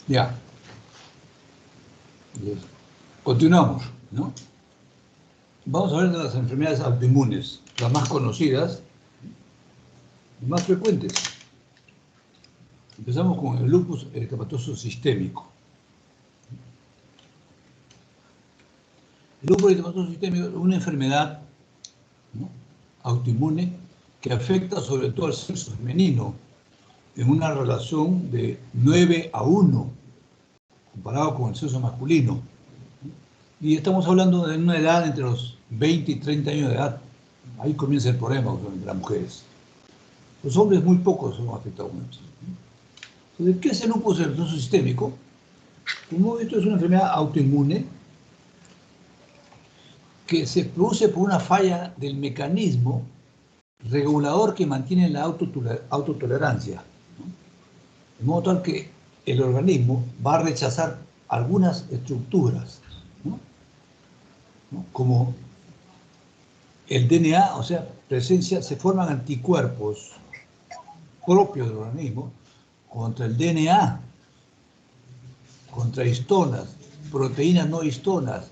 Ya. Continuamos, ¿no? Vamos a ver de las enfermedades autoinmunes, las más conocidas y más frecuentes. Empezamos con el lupus eritematoso sistémico. El lupus eritematoso sistémico es una enfermedad, ¿no?, autoinmune que afecta sobre todo al sexo femenino en una relación de 9:1 comparado con el sexo masculino. Y estamos hablando de una edad entre los 20 y 30 años de edad. Ahí comienza el problema entre las mujeres. Los hombres muy pocos son afectados con esto. Entonces, ¿qué es el lupus eritematoso sistémico? Como esto es una enfermedad autoinmune que se produce por una falla del mecanismo regulador que mantiene la autotolerancia, ¿no? De modo tal que el organismo va a rechazar algunas estructuras, ¿no?, como el DNA, o sea, se forman anticuerpos propios del organismo contra el DNA, contra histonas, proteínas no histonas,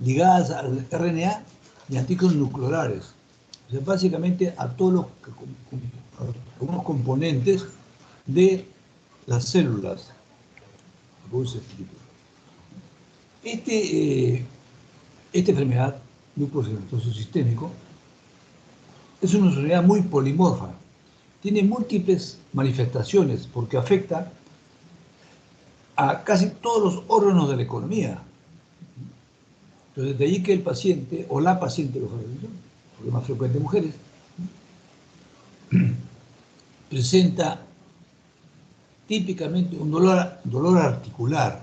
ligadas al RNA y antígenos nucleares. O sea, básicamente a todos los componentes de las células. Esta enfermedad, lupus eritematoso sistémico, es una enfermedad muy polimorfa. Tiene múltiples manifestaciones porque afecta a casi todos los órganos de la economía. Entonces, de ahí que el paciente, o la paciente, porque es más frecuente en mujeres, presenta típicamente un dolor articular.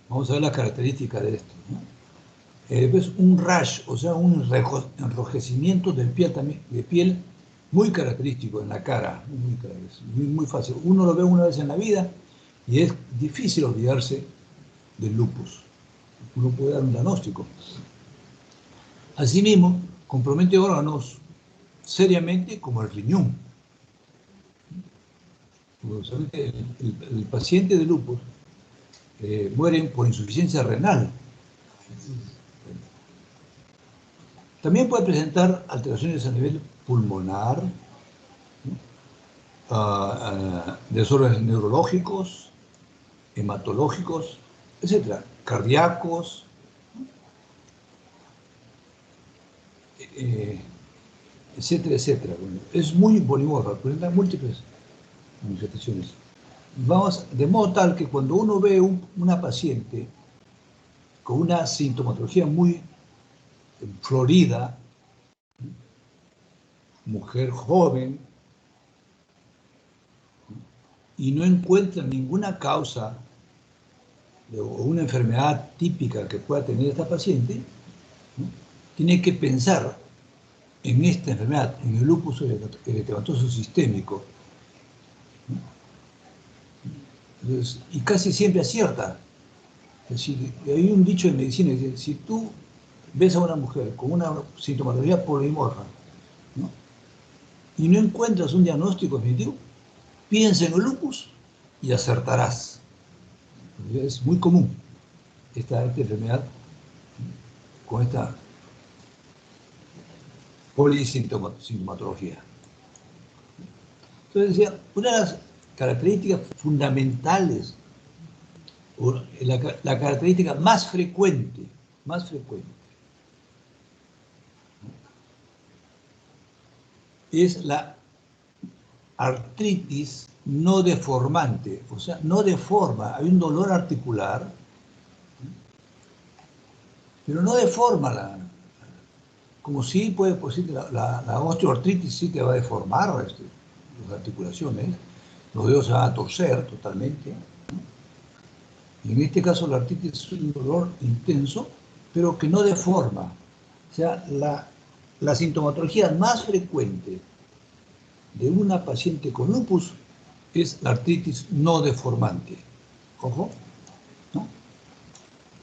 Vamos a ver las características de esto, ¿no? Después un rash, o sea, un enrojecimiento de piel muy característico en la cara, muy fácil. Uno lo ve una vez en la vida y es difícil olvidarse del lupus. Uno puede dar un diagnóstico. Asimismo, compromete órganos seriamente como el riñón. El paciente de lupus mueren por insuficiencia renal. También puede presentar alteraciones a nivel pulmonar, desórdenes neurológicos, hematológicos, etcétera, cardíacos, etcétera, etcétera. Bueno, es muy polimorfa, presenta múltiples manifestaciones. De modo tal que cuando uno ve una paciente con una sintomatología muy florida, mujer joven, y no encuentra ninguna causa o una enfermedad típica que pueda tener esta paciente, ¿no?, tiene que pensar en esta enfermedad, en el lupus eritematoso sistémico, ¿no? Entonces, y casi siempre acierta. Es decir, hay un dicho en medicina que dice, si tú ves a una mujer con una sintomatología polimorfa, ¿no?, y no encuentras un diagnóstico definitivo, piensa en el lupus y acertarás. Es muy común esta enfermedad con esta polisintomatología. Entonces decía, una de las características fundamentales, o la característica más frecuente, es la artritis no deformante, o sea, no deforma, hay un dolor articular, pero no deforma como sí puede decir que la osteoartritis sí te va a deformar las articulaciones, los dedos se van a torcer totalmente, ¿no? Y en este caso la artritis es un dolor intenso, pero que no deforma. O sea, la sintomatología más frecuente de una paciente con lupus es la artritis no deformante. Ojo, ¿no?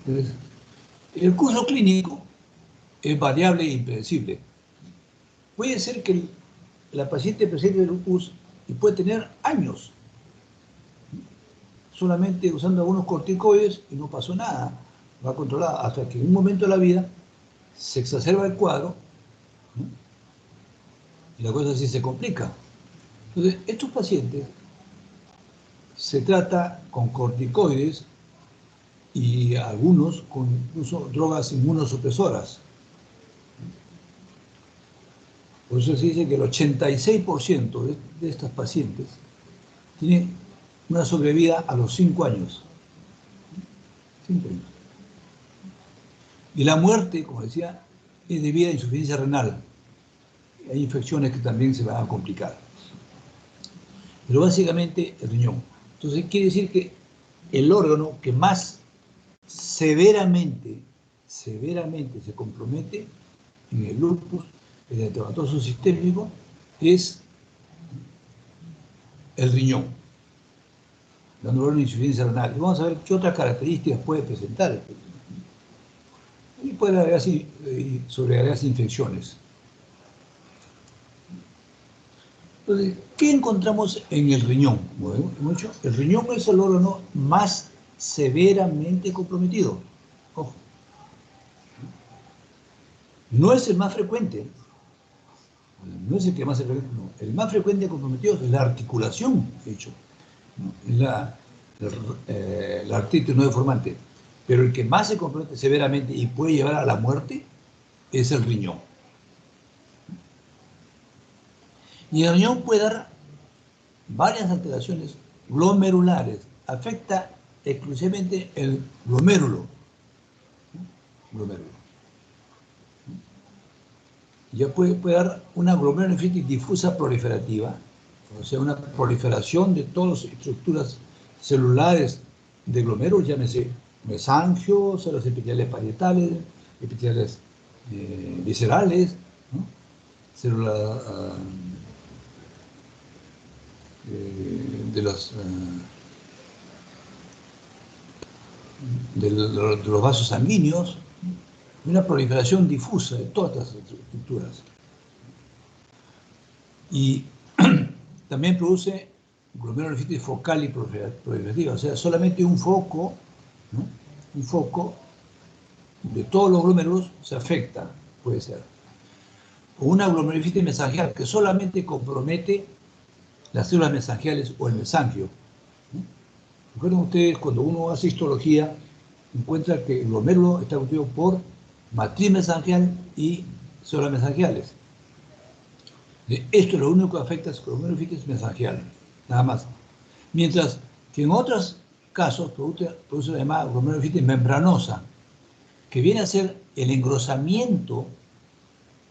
Entonces, el curso clínico es variable e impredecible. Puede ser que la paciente presente lupus y puede tener años solamente usando algunos corticoides y no pasó nada. Va controlada hasta que en un momento de la vida se exacerba el cuadro, ¿no? Y la cosa sí se complica. Entonces, estos pacientes se trata con corticoides y algunos con incluso drogas inmunosupresoras. Por eso se dice que el 86% de estas pacientes tienen una sobrevida a los 5 años. 5 años. Y la muerte, como decía, es debido a insuficiencia renal. Hay infecciones que también se van a complicar. Pero básicamente el riñón. Entonces quiere decir que el órgano que más severamente se compromete en el lupus eritematoso sistémico es el riñón, dando una insuficiencia renal. Y vamos a ver qué otras características puede presentar este riñón. Y puede agregarse infecciones. Entonces, ¿qué encontramos en el riñón? Como hemos dicho, el riñón es el órgano más severamente comprometido. Ojo. No es el más frecuente, no es el que más se frecuente, no. El más frecuente comprometido es la articulación, de hecho, ¿no? Es la artritis no deformante. Pero el que más se compromete severamente y puede llevar a la muerte es el riñón. Y el riñón puede dar varias alteraciones glomerulares. Afecta exclusivamente el glomérulo. Ya puede dar una glomerulonefritis difusa proliferativa, o sea, una proliferación de todas las estructuras celulares de glomérulos, llámese mesangio, células epiteliales parietales, epiteliales viscerales, ¿no? Células de los vasos sanguíneos, una proliferación difusa de todas las estructuras. Y también produce glomerulonefritis focal y proliferativa, o sea, solamente un foco, ¿no? Un foco de todos los glomérulos se afecta, puede ser. O una glomerulonefritis mesangial que solamente compromete las células mesangiales o el mesangio. Recuerden ustedes, cuando uno hace histología, encuentra que el glomérulo está constituido por matriz mesangial y células mesangiales. Esto es lo único que afecta a la glomerulonefritis mesangial, nada más. Mientras que en otros casos produce la llamada glomerulonefritis membranosa, que viene a ser el engrosamiento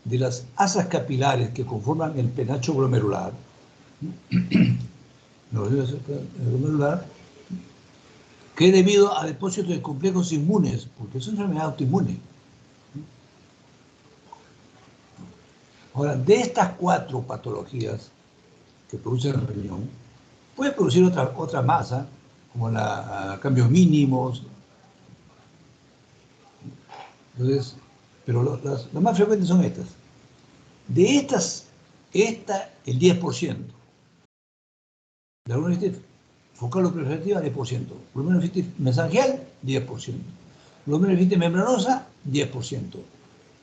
de las asas capilares que conforman el penacho glomerular, que es debido a depósitos de complejos inmunes, porque es una enfermedad autoinmune. Ahora, de estas 4 patologías que produce el riñón, puede producir otra masa, como cambios mínimos. Entonces, pero las más frecuentes son estas. De estas, el 10%. La glomerulonefritis focal o proliferativa, 10%. Glomerulonefritis mesangial, 10%. Glomerulonefritis membranosa, 10%.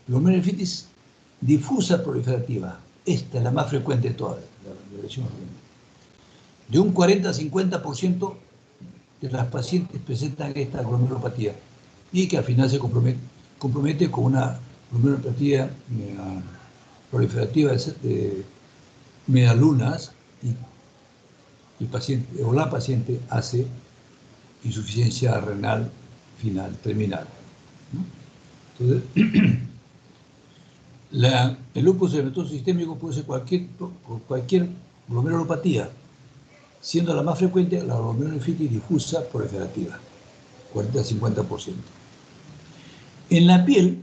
Glomerulonefritis difusa proliferativa, esta es la más frecuente de todas, la lesión renal. De un 40 a 50% de las pacientes presentan esta glomerulopatía y que al final se compromete con una glomerulopatía proliferativa de medialunas y paciente, o la paciente hace insuficiencia renal final, terminal, ¿no? Entonces, el lupus eritematoso sistémico puede ser cualquier glomerulopatía, siendo la más frecuente la glomerulonefritis difusa proliferativa, 40-50%. En la piel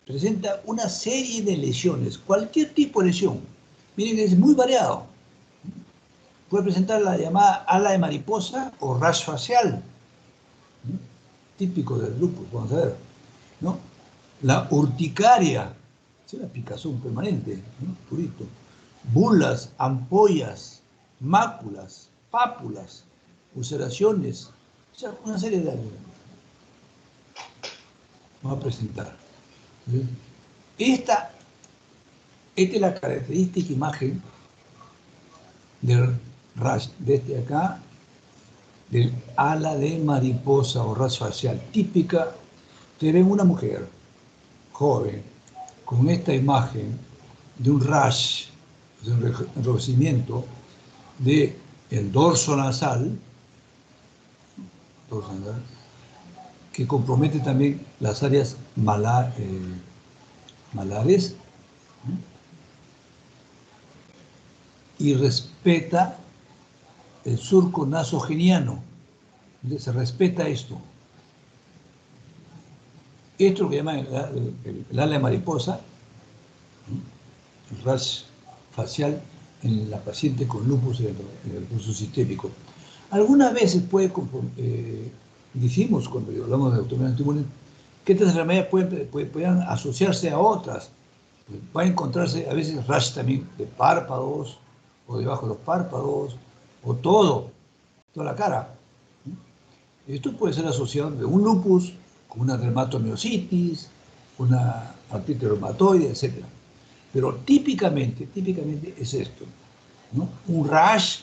presenta una serie de lesiones, cualquier tipo de lesión. Miren que es muy variado. Puede presentar la llamada ala de mariposa o rash facial, ¿no? Típico del lupus, vamos a ver, ¿no? La urticaria, es una picazón permanente, ¿no? Purito. Bulas, ampollas, máculas, pápulas, ulceraciones, o sea, una serie de daños. Vamos a presentar. Esta es la característica imagen del rash, desde acá, del ala de mariposa o rash facial típica. Te ven una mujer joven con esta imagen de un rash, de un enrojecimiento del dorso nasal, que compromete también las áreas malares, y respeta el surco nasogeniano. Se respeta esto. Esto es lo que llaman el ala de mariposa, el rash facial en la paciente con lupus y el lupus sistémico. Algunas veces decimos, cuando hablamos de autonomía antiinmune, que estas enfermedades pueden asociarse a otras. Va a encontrarse a veces rash también de párpados, o debajo de los párpados, o toda la cara. Esto puede ser asociado de un lupus con una dermatomiositis, una artritis reumatoide, etc. Pero típicamente es esto, ¿no? Un rash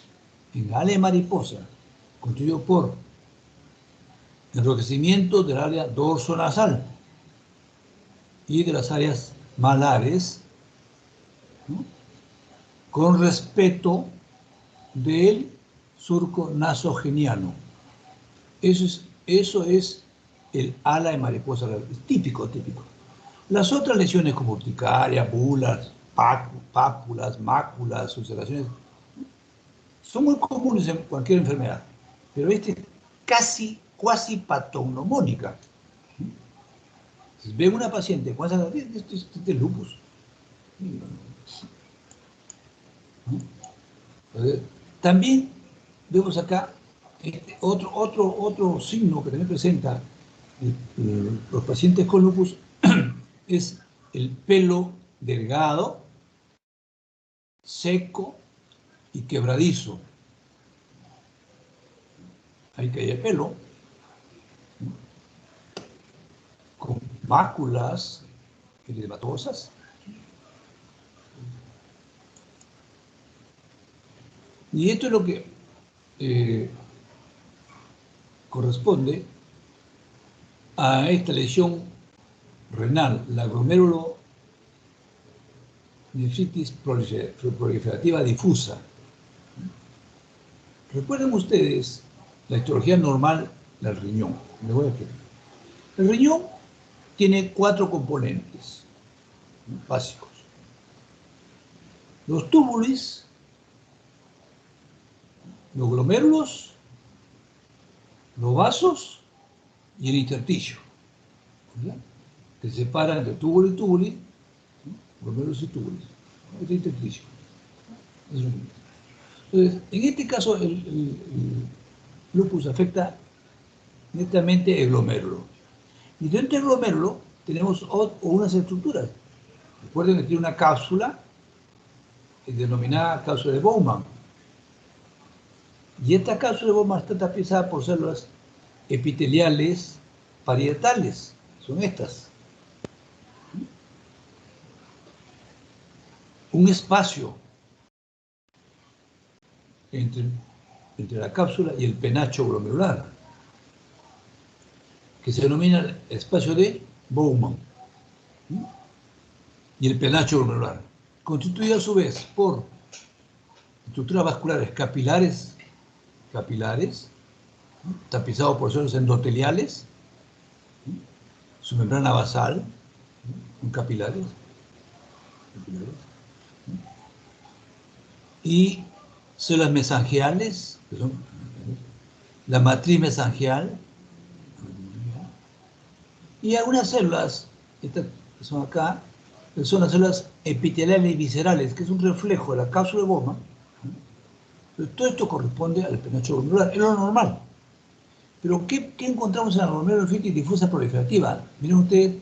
en ala de mariposa, constituido por enrojecimiento del área dorsonasal y de las áreas malares, ¿no? Con respeto del surco nasogeniano. Eso es el ala de mariposa, es típico. Las otras lesiones como urticaria, bulas, pápulas, máculas, ulceraciones, son muy comunes en cualquier enfermedad, pero este es cuasi patognomónica. Si ve una paciente con esa, este es lupus. También vemos acá otro signo que también presenta los pacientes con lupus es el pelo delgado, seco y quebradizo. Ahí cae el pelo, con máculas eritematosas. Y esto es lo que corresponde a esta lesión renal, la glomerulonefritis proliferativa difusa. Recuerden ustedes la histología normal del riñón. Les voy a explicar. El riñón tiene 4 componentes básicos: los túbulos, los glomérulos, los vasos y el intersticio, ¿verdad? Que se separan entre túbulo y túbulo, glomérulos y túbulos. Este intersticio. Entonces, en este caso, el lupus afecta netamente el glomérulo. Y dentro del glomérulo tenemos unas estructuras. Recuerden que tiene una cápsula denominada cápsula de Bowman. Y esta cápsula de Bowman está tapizada por células epiteliales parietales. Son estas. Un espacio entre la cápsula y el penacho glomerular, que se denomina el espacio de Bowman, y el penacho glomerular, constituido a su vez por estructuras vasculares capilares, tapizado por células endoteliales, su membrana basal, capilares, y células mesangiales, que son la matriz mesangial, y algunas células, estas que son acá, que son las células epiteliales y viscerales, que es un reflejo de la cápsula de Bowman. Todo esto corresponde al penacho glomerular, es lo normal. Pero ¿qué encontramos en la glomerulonefritis difusa proliferativa? Miren ustedes,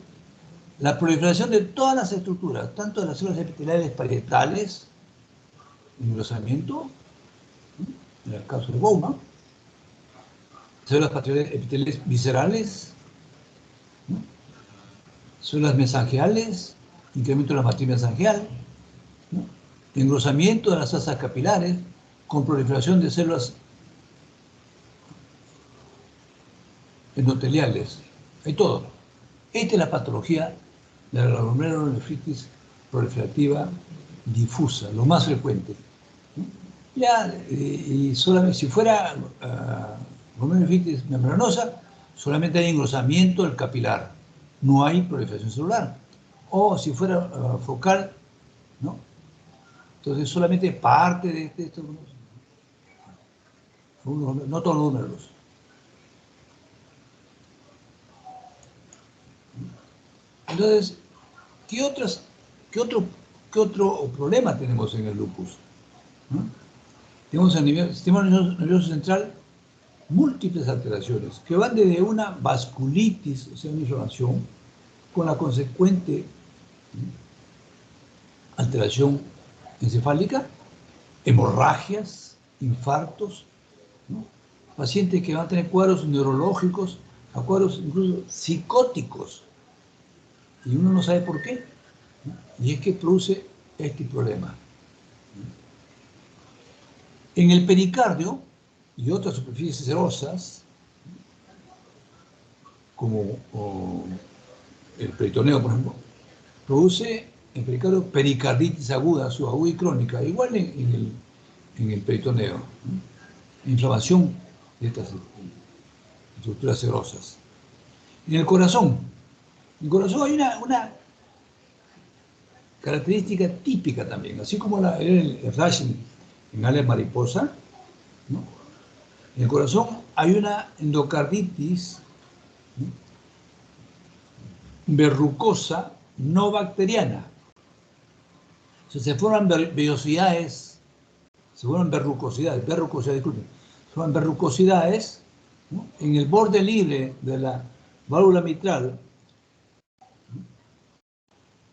la proliferación de todas las estructuras, tanto de las células epiteliales parietales, engrosamiento, en el caso de Bowman, células epiteliales viscerales, ¿no? Células mesangiales, incremento de la matriz mesangial, ¿no? Engrosamiento de las asas capilares, con proliferación de células endoteliales. Hay todo. Esta es la patología de la glomerulonefritis proliferativa difusa, lo más frecuente. Ya, y solamente si fuera glomerulonefritis membranosa, solamente hay engrosamiento del capilar, no hay proliferación celular. O si fuera focal, ¿no? Entonces solamente parte de estos números, no todos los números. Entonces, ¿qué otro problema tenemos en el lupus? ¿No? Tenemos en el sistema nervioso central múltiples alteraciones que van desde una vasculitis, o sea, una inflamación, con la consecuente alteración encefálica, hemorragias, infartos, ¿no? Pacientes que van a tener cuadros neurológicos, a cuadros incluso psicóticos, y uno no sabe por qué, ¿no? Y es que produce este problema. En el pericardio y otras superficies serosas, como el peritoneo, por ejemplo, produce el pericardio pericarditis aguda, subaguda y crónica, igual en el peritoneo, ¿no? Inflamación de estas estructuras serosas. En el corazón hay una característica típica también, así como el rash en alas mariposa, ¿no? En el corazón hay una endocarditis, ¿no? Verrucosa no bacteriana. O sea, se forman vellosidades, disculpen, se forman verrucosidades, ¿no? En el borde libre de la válvula mitral, ¿no?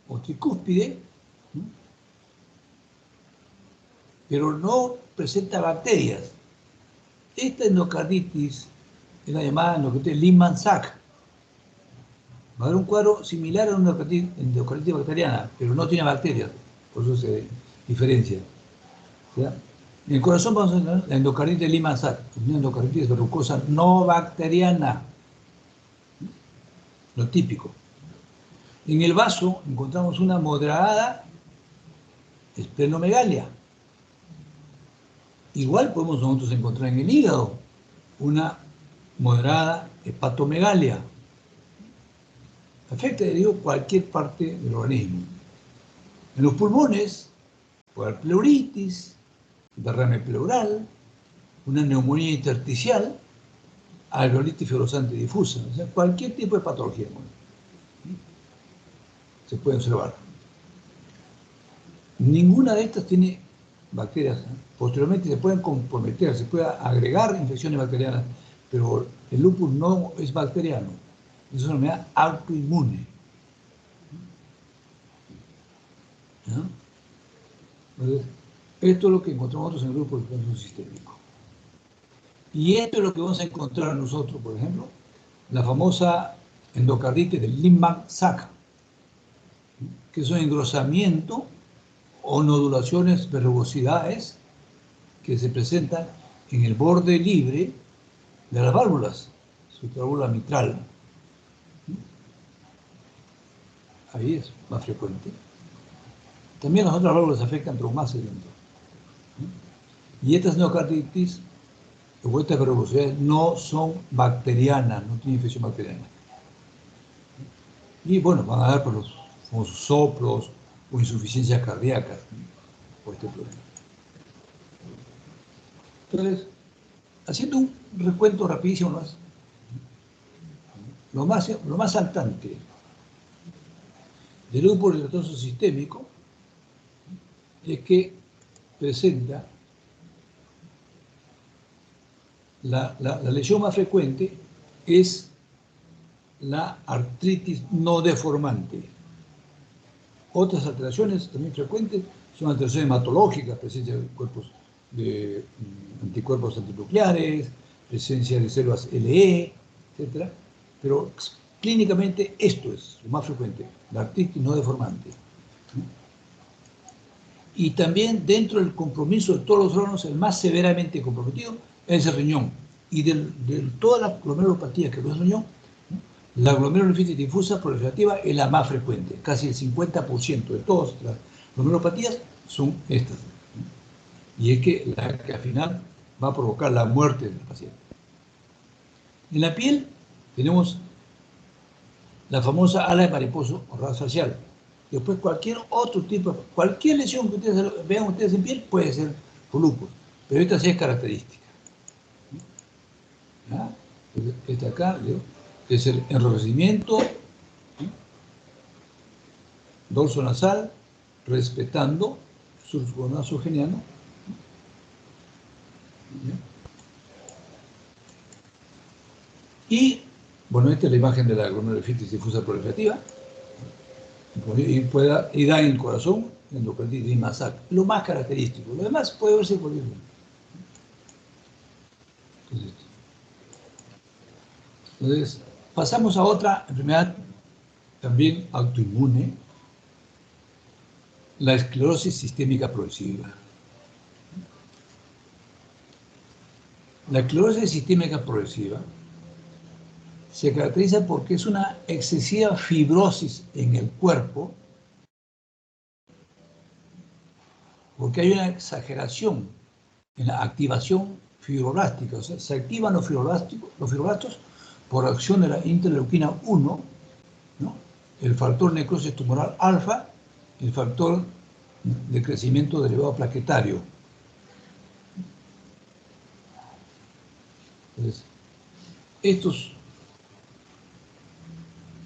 O tricúspide, ¿no? Pero no presenta bacterias. Esta endocarditis es la llamada Lehmann-Sachs. Va a haber un cuadro similar a una endocarditis bacteriana, pero no tiene bacterias, por eso se diferencia. ¿Ya? En el corazón vamos a tener la endocarditis Lehmann-Sachs, una endocarditis verrucosa no bacteriana, lo típico. En el vaso encontramos una moderada esplenomegalia. Igual podemos nosotros encontrar en el hígado una moderada hepatomegalia. Afecta, digo, cualquier parte del organismo. En los pulmones puede haber pleuritis, derrame pleural, una neumonía intersticial, alveolitis fibrosante difusa, o sea, cualquier tipo de patología, ¿no? Se puede observar. Ninguna de estas tiene bacterias, ¿no? Posteriormente se pueden comprometer, se puede agregar infecciones bacterianas, pero el lupus no es bacteriano, es una enfermedad autoinmune, ¿no? Entonces, esto es lo que encontramos nosotros en el grupo de cáncer sistémico. Y esto es lo que vamos a encontrar nosotros, por ejemplo, la famosa endocarditis de Lehmann-Sachs, que es un engrosamiento o nodulaciones, verrugosidades que se presentan en el borde libre de las válvulas, supraválvula mitral. Ahí es más frecuente. También las otras válvulas afectan, pero más lento. Y estas endocarditis o estas verrugosidades no son bacterianas, no tienen infección bacteriana. Y bueno, van a dar por los famosos soplos o insuficiencias cardíacas, ¿no? Por este problema. Entonces, haciendo un recuento rapidísimo más, lo más saltante del lupus eritematoso sistémico es que presenta la lesión más frecuente es la artritis no deformante. Otras alteraciones también frecuentes son alteraciones hematológicas, presencia de anticuerpos antinucleares, presencia de células LE, etc. Pero clínicamente esto es lo más frecuente, la artritis no deformante. Y también dentro del compromiso de todos los órganos, el más severamente comprometido es el riñón. Y de todas las glomerulopatías que produce el riñón, la glomerulonefritis difusa proliferativa es la más frecuente. Casi el 50% de todas las glomerulopatías son estas. Y es que la que al final va a provocar la muerte del paciente. En la piel tenemos la famosa ala de mariposa o ras facial. Después cualquier otro tipo, cualquier lesión que ustedes vean ustedes en piel puede ser por lupus, pero esta sí es característica. ¿Ya? Esta acá, ¿no? Es el enrojecimiento, ¿sí? Dorso nasal, respetando surco nasogeniano. Y, bueno, esta es la imagen de la glomerulonefritis difusa proliferativa. Y da en el corazón endocarditis y MASAC, lo más característico. Lo demás puede verse por el mundo. Entonces, pasamos a otra enfermedad también autoinmune, la esclerosis sistémica progresiva. La esclerosis sistémica progresiva se caracteriza porque es una excesiva fibrosis en el cuerpo, porque hay una exageración en la activación fibroblástica, o sea, se activan los fibroblastos por acción de la interleuquina 1, ¿no? El factor necrosis tumoral alfa, el factor de crecimiento derivado plaquetario. Entonces,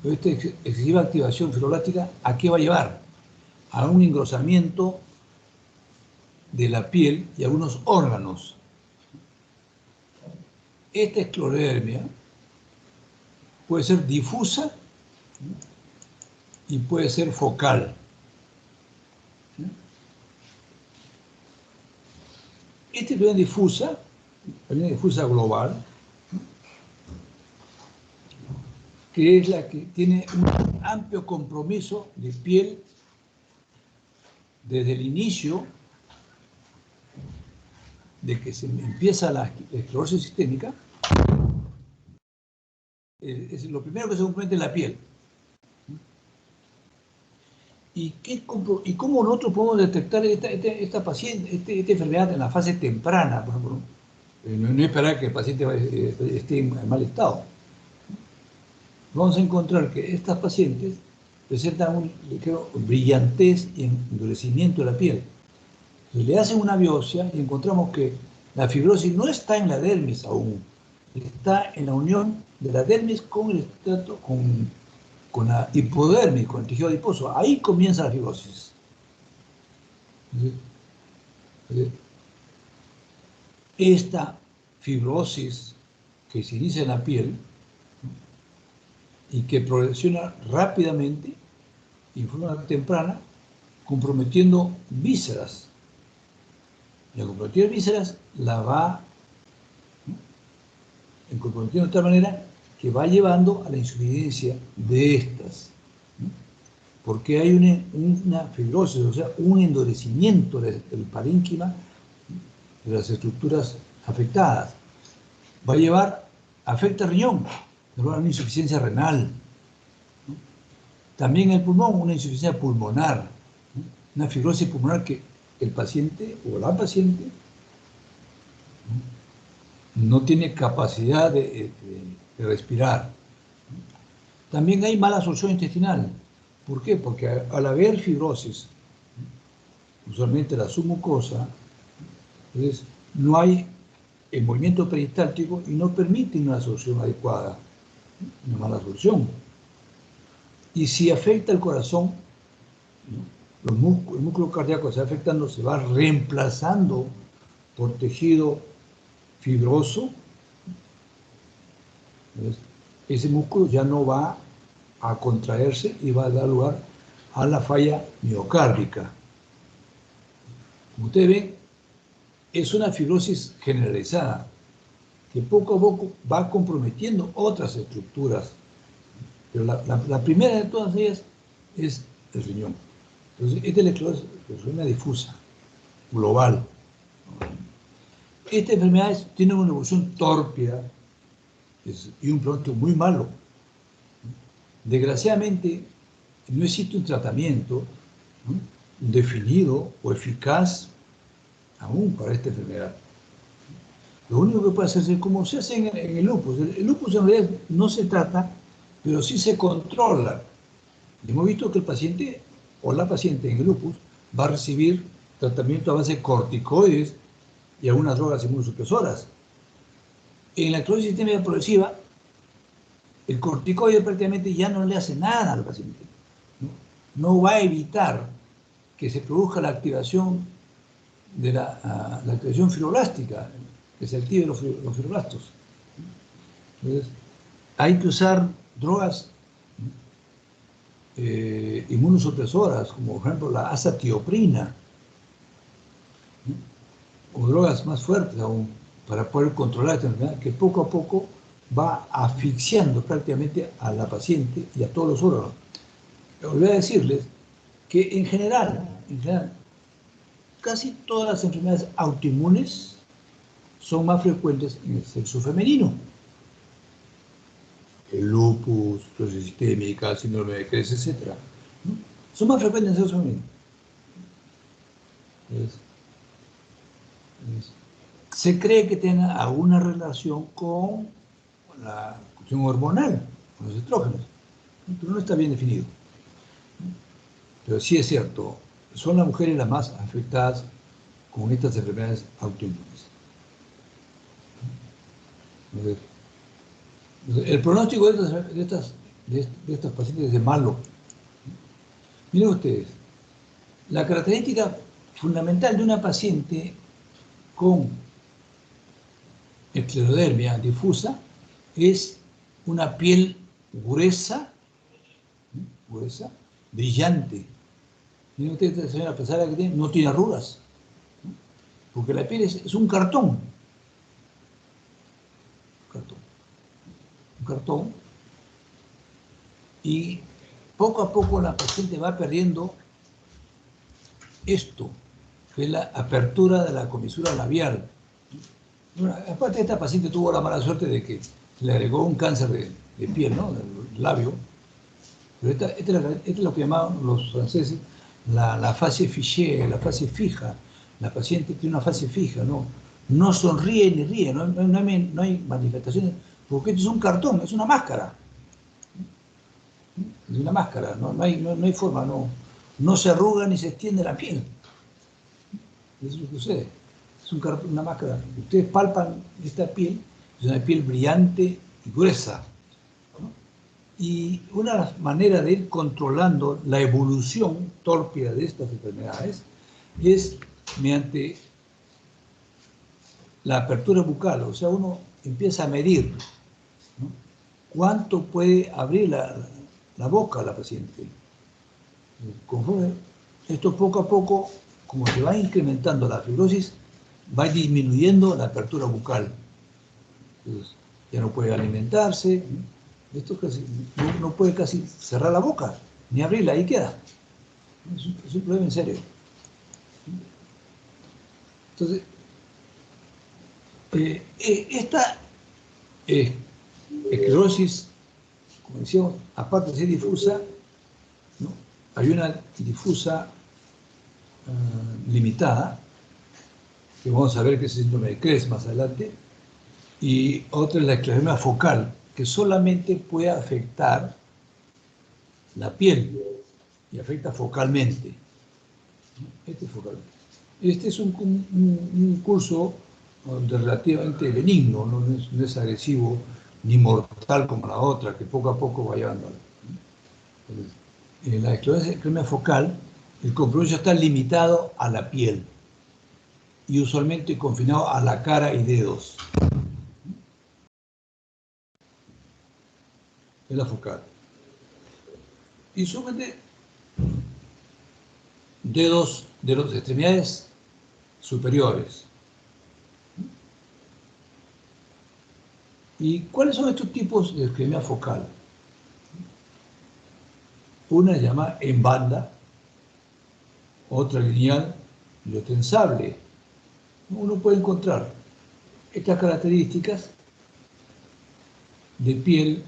esta excesiva activación fibroblástica, ¿a qué va a llevar? A un engrosamiento de la piel y algunos órganos. Esta esclerodermia puede ser difusa y puede ser focal. Esta enfermedad difusa global, que es la que tiene un amplio compromiso de piel desde el inicio de que se empieza la esclerosis sistémica. Es lo primero que se compromete es la piel. ¿Y cómo nosotros podemos detectar esta enfermedad en la fase temprana? Por ejemplo, no esperar que el paciente esté en mal estado. Vamos a encontrar que estas pacientes presentan brillantez y endurecimiento de la piel. Y le hacen una biopsia y encontramos que la fibrosis no está en la dermis aún, está en la unión de la dermis con el estrato, con la hipodermis, con el tejido adiposo. Ahí comienza la fibrosis. Esta fibrosis que se inicia en la piel y que progresiona rápidamente y en forma temprana, comprometiendo vísceras. Y al comprometer vísceras, la va comprometiendo de tal manera que va llevando a la insuficiencia de estas. Porque hay una fibrosis, o sea, un endurecimiento del parénquima de las estructuras afectadas. Va a llevar, afecta al riñón, va a dar una insuficiencia renal. También el pulmón, una insuficiencia pulmonar, una fibrosis pulmonar que el paciente o la paciente no tiene capacidad de respirar. También hay mala absorción intestinal. ¿Por qué? Porque al haber fibrosis, usualmente la submucosa, entonces no hay el movimiento peristáltico y no permite una absorción adecuada, una mala absorción. Y si afecta el corazón, ¿no? El músculo cardíaco se va afectando, se va reemplazando por tejido fibroso. Entonces, ese músculo ya no va a contraerse y va a dar lugar a la falla miocárdica. Como ustedes ven, es una fibrosis generalizada. que poco a poco va comprometiendo otras estructuras. Pero la primera de todas ellas es el riñón. Entonces, esta es la esclerosis difusa, global. Esta enfermedad tiene una evolución tórpida y un pronóstico muy malo. Desgraciadamente, no existe un tratamiento, ¿no?, definido o eficaz aún para esta enfermedad. Lo único que puede hacerse, como se hace en el lupus. El lupus en realidad no se trata, pero sí se controla. Y hemos visto que el paciente o la paciente en el lupus va a recibir tratamiento a base de corticoides y algunas drogas inmunosupresoras. En la esclerosis sistémica progresiva, el corticoide prácticamente ya no le hace nada al paciente. No va a evitar que se produzca la activación de la activación fibroblástica, que se activen los fibroblastos. Entonces, hay que usar drogas inmunosupresoras, como por ejemplo la azatioprina, o drogas más fuertes aún, para poder controlar esta enfermedad, que poco a poco va asfixiando prácticamente a la paciente y a todos los órganos. Voy a decirles que en general, casi todas las enfermedades autoinmunes son más frecuentes en el sexo femenino. El lupus, esclerosis sistémica, síndrome de Krebs, etc., ¿no?, son más frecuentes en el sexo femenino. Se cree que tenga alguna relación con la cuestión hormonal, con los estrógenos, ¿no?, pero no está bien definido. Pero sí es cierto, son las mujeres las más afectadas con estas enfermedades autoinmunes. El pronóstico de estas pacientes es malo. Miren ustedes, la característica fundamental de una paciente con esclerodermia difusa es una piel gruesa, brillante. Miren ustedes, esta señora, a pesar de que no tiene arrugas, ¿no?, porque la piel es un cartón. Un cartón. Y poco a poco la paciente va perdiendo esto, que es la apertura de la comisura labial. Bueno, aparte, esta paciente tuvo la mala suerte de que le agregó un cáncer de piel, ¿no?, del labio. Pero esta es lo que llamaban los franceses la fase figée, la fase fija. La paciente tiene una fase fija, no sonríe ni ríe, no hay manifestaciones, porque esto es un cartón, es una máscara. Es una máscara, no hay forma, no se arruga ni se extiende la piel. Eso es lo que sucede. Es una máscara. Ustedes palpan esta piel, es una piel brillante y gruesa, ¿no? Y una de las maneras de ir controlando la evolución tórpida de estas enfermedades es mediante la apertura bucal. O sea, uno empieza a medir, ¿no?, cuánto puede abrir la boca a la paciente. Conforme esto, poco a poco, como se va incrementando la fibrosis, va disminuyendo la apertura bucal. Entonces, ya no puede alimentarse, ¿no? Esto casi, no puede casi cerrar la boca, ni abrirla, ahí queda. Es un problema en serio. Entonces, esta esclerosis, como decíamos, aparte de ser difusa, ¿no?, hay una difusa limitada, que vamos a ver que es el síndrome de Krebs más adelante, y otra es la esclerodermia focal, que solamente puede afectar la piel y afecta focalmente. Este es focalmente. Este es un curso relativamente benigno, no es agresivo ni mortal como la otra, que poco a poco va llevando. En la esclerodermia focal, el compromiso está limitado a la piel y usualmente confinado a la cara y dedos. Es la focal. Y solamente dedos de las extremidades superiores. ¿Y cuáles son estos tipos de isquemia focal? Una se llama en banda, otra lineal y otra en sable. Uno puede encontrar estas características de piel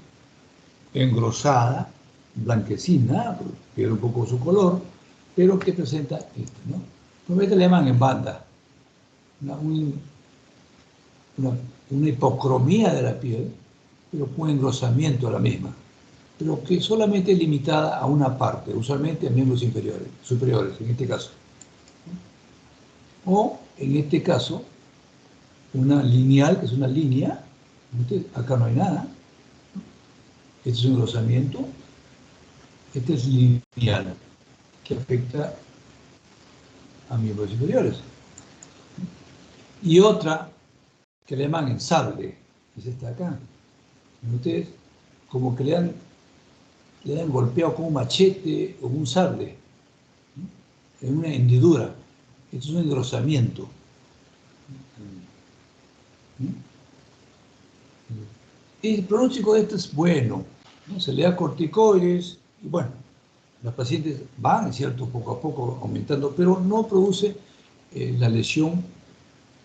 engrosada, blanquecina, pierde un poco su color, pero que presenta esto, ¿no? Normalmente le llaman en banda, una hipocromía de la piel, pero con engrosamiento a la misma, pero que solamente es limitada a una parte, usualmente a miembros inferiores, superiores, en este caso. O, en este caso, una lineal, que es una línea, acá no hay nada, este es un engrosamiento, este es lineal, que afecta a miembros inferiores. Y otra, que le llaman en sable, es esta acá. Ustedes, como que le han golpeado con un machete o un sable, ¿no? En una hendidura. Esto es un engrosamiento. ¿No? Y el pronóstico de esto es bueno, ¿no? Se le da corticoides y bueno, los pacientes van, es cierto, poco a poco aumentando, pero no produce la lesión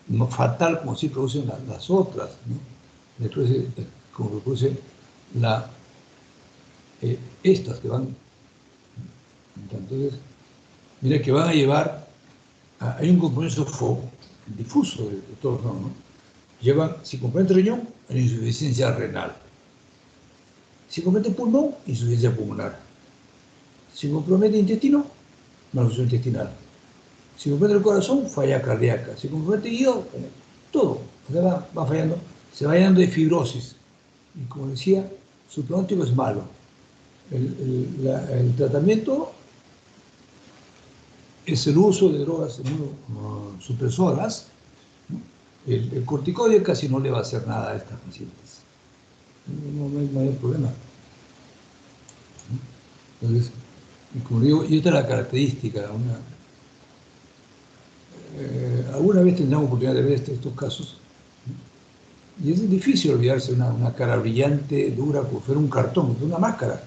no fatal como sí producen las otras, ¿no? Después, como produce estas que van. Entonces, mira que van a llevar, hay un compromiso difuso de todos, ¿no? Llevan, si comprende riñón, hay insuficiencia renal. Si comprende pulmón, insuficiencia pulmonar. Si compromete intestino, malformación intestinal. Si compromete el corazón, falla cardíaca. Si compromete el hígado, todo. O sea, va fallando, se va llenando de fibrosis. Y como decía, su pronóstico es malo. El tratamiento es el uso de drogas supresoras. ¿No? El corticoide casi no le va a hacer nada a estas pacientes. No hay mayor problema. Entonces, como digo, y esta es la característica. Alguna vez tendremos oportunidad de ver estos casos. ¿No? Y es difícil olvidarse de una cara brillante, dura, como fuera un cartón, una máscara.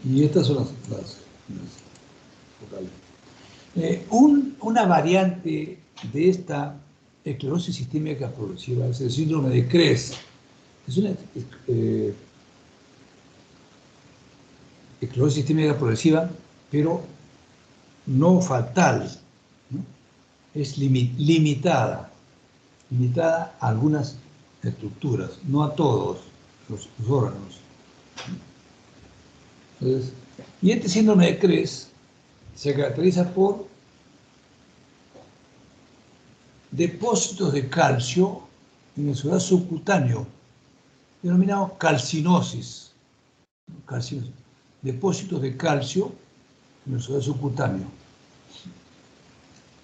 Y estas son las focales. Una variante de esta esclerosis sistémica progresiva es el síndrome de Krebs. Es una esclerosis sistémica progresiva, pero no fatal, ¿no? Es limitada a algunas estructuras, no a todos los órganos. Entonces, y este síndrome de Krebs se caracteriza por depósitos de calcio en el suelo subcutáneo, denominado calcinosis. Depósitos de calcio en el suelo subcutáneo.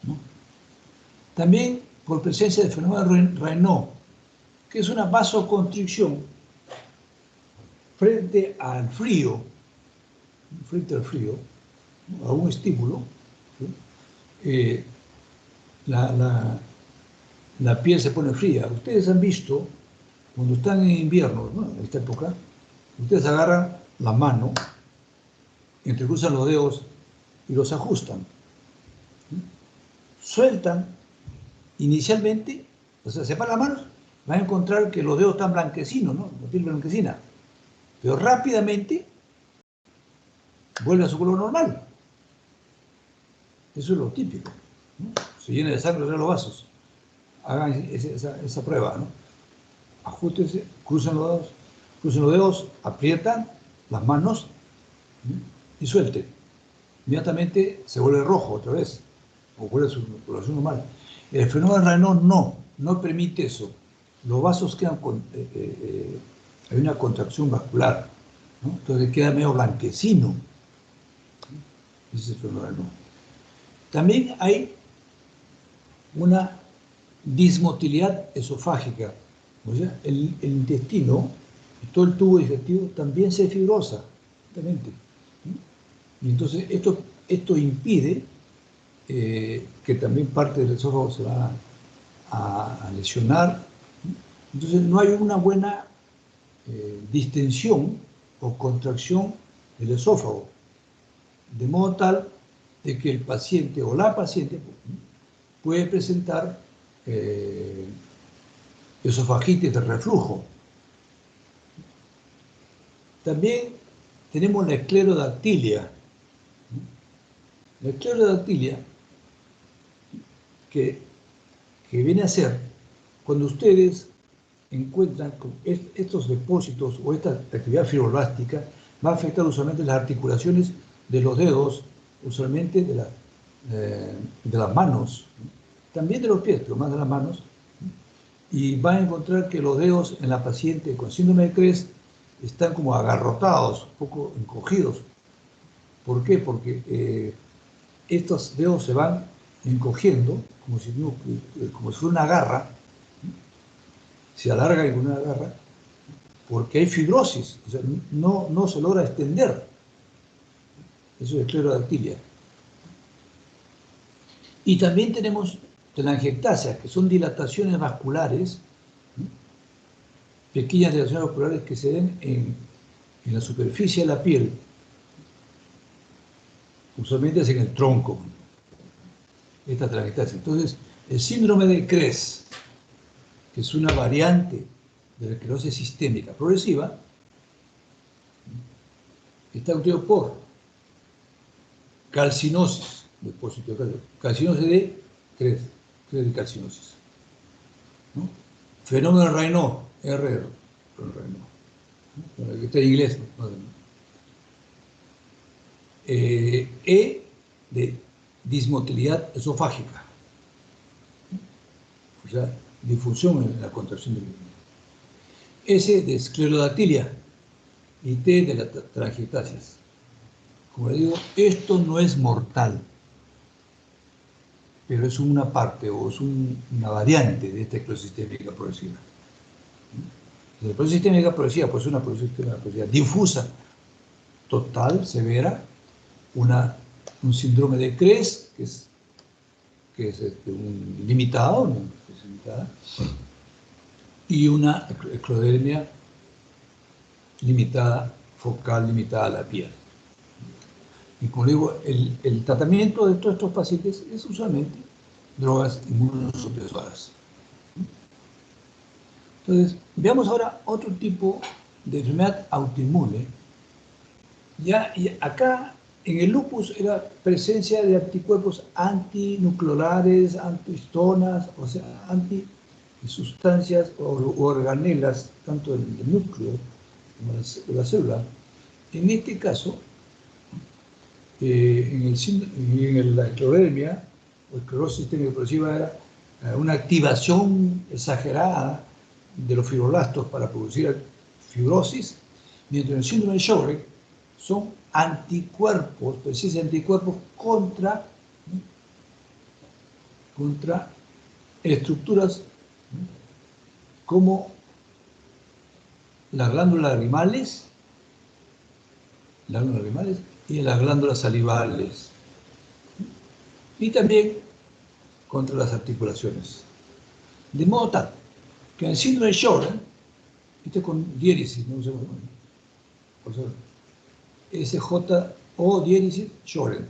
¿No? También por presencia de fenómeno de Raynaud, que es una vasoconstricción frente al frío, ¿no? A un estímulo, ¿sí? La piel se pone fría. Ustedes han visto, cuando están en invierno, ¿no? En esta época, ustedes agarran la mano, entrecruzan los dedos y los ajustan. ¿Sí? Sueltan inicialmente, o sea, separan las manos, van a encontrar que los dedos están blanquecinos, ¿no? La piel blanquecina. Pero rápidamente vuelve a su color normal. Eso es lo típico, ¿no? Se llena de sangre los vasos. Hagan esa prueba, ¿no? Ajustense, crucen los dedos, aprietan las manos, ¿no? Y suelten. Inmediatamente se vuelve rojo otra vez, o vuelve a su coloración normal. El fenómeno de Raynaud no permite eso. Los vasos quedan hay una contracción vascular, ¿no? Entonces queda medio blanquecino. ¿No? Ese es el fenómeno de Raynaud. También hay una dismotilidad esofágica, o sea, el intestino y todo el tubo digestivo también se fibrosa, ¿sí? Y entonces esto impide que también parte del esófago se va a lesionar. Entonces no hay una buena distensión o contracción del esófago, de modo tal de que el paciente o la paciente puede presentar esofagitis de reflujo. También tenemos la esclerodactilia. La esclerodactilia que viene a ser cuando ustedes encuentran estos depósitos o esta actividad fibroblástica, va a afectar usualmente las articulaciones de los dedos, usualmente de las manos, también de los pies, pero más de las manos, y va a encontrar que los dedos en la paciente con síndrome de Cres están como agarrotados, un poco encogidos. ¿Por qué? Porque estos dedos se van encogiendo como si fuera una garra, se alarga y con una garra, porque hay fibrosis, o sea, no se logra extender. Eso es esclerodactilia. Y también tenemos telangiectasias, que son dilataciones vasculares, pequeñas dilataciones vasculares que se ven en la superficie de la piel, usualmente es en el tronco, esta telangiectasia. Entonces, el síndrome de Cres, que es una variante de la esclerosis sistémica progresiva, está causado por calcinosis, depósito de calcio, calcinosis de Cres de calcinosis, ¿no? Fenómeno de Raynaud, RR, que está en inglés, ¿no? De dismotilidad esofágica, o sea, difusión en la contracción del mismo. S de esclerodactilia y T de las telangiectasias. Como le digo, esto no es mortal, pero es una parte o es una variante de esta esclerosis sistémica progresiva. La esclerosis sistémica progresiva pues es una esclerosis sistémica progresiva difusa, total, severa, un síndrome de Cres, que es un limitado, una limitada, y una esclerodermia limitada, focal limitada a la piel. Y como digo, el tratamiento de todos estos pacientes es usualmente drogas inmunosupresoras. Entonces, veamos ahora otro tipo de enfermedad autoinmune. Y acá en el lupus era presencia de anticuerpos antinucleolares, antihistonas, o sea, antisustancias o organelas, tanto del núcleo como de la célula. En este caso, en la esclerodermia o esclerosis sistémica progresiva era una activación exagerada de los fibroblastos para producir fibrosis, mientras en el síndrome de Sjögren son anticuerpos, precisamente anticuerpos contra estructuras como las glándulas lagrimales y las glándulas salivales, y también contra las articulaciones. De modo tal que en el síndrome de Sjögren, este con diéresis, no sé cómo, o sea, SJO diéresis Sjögren,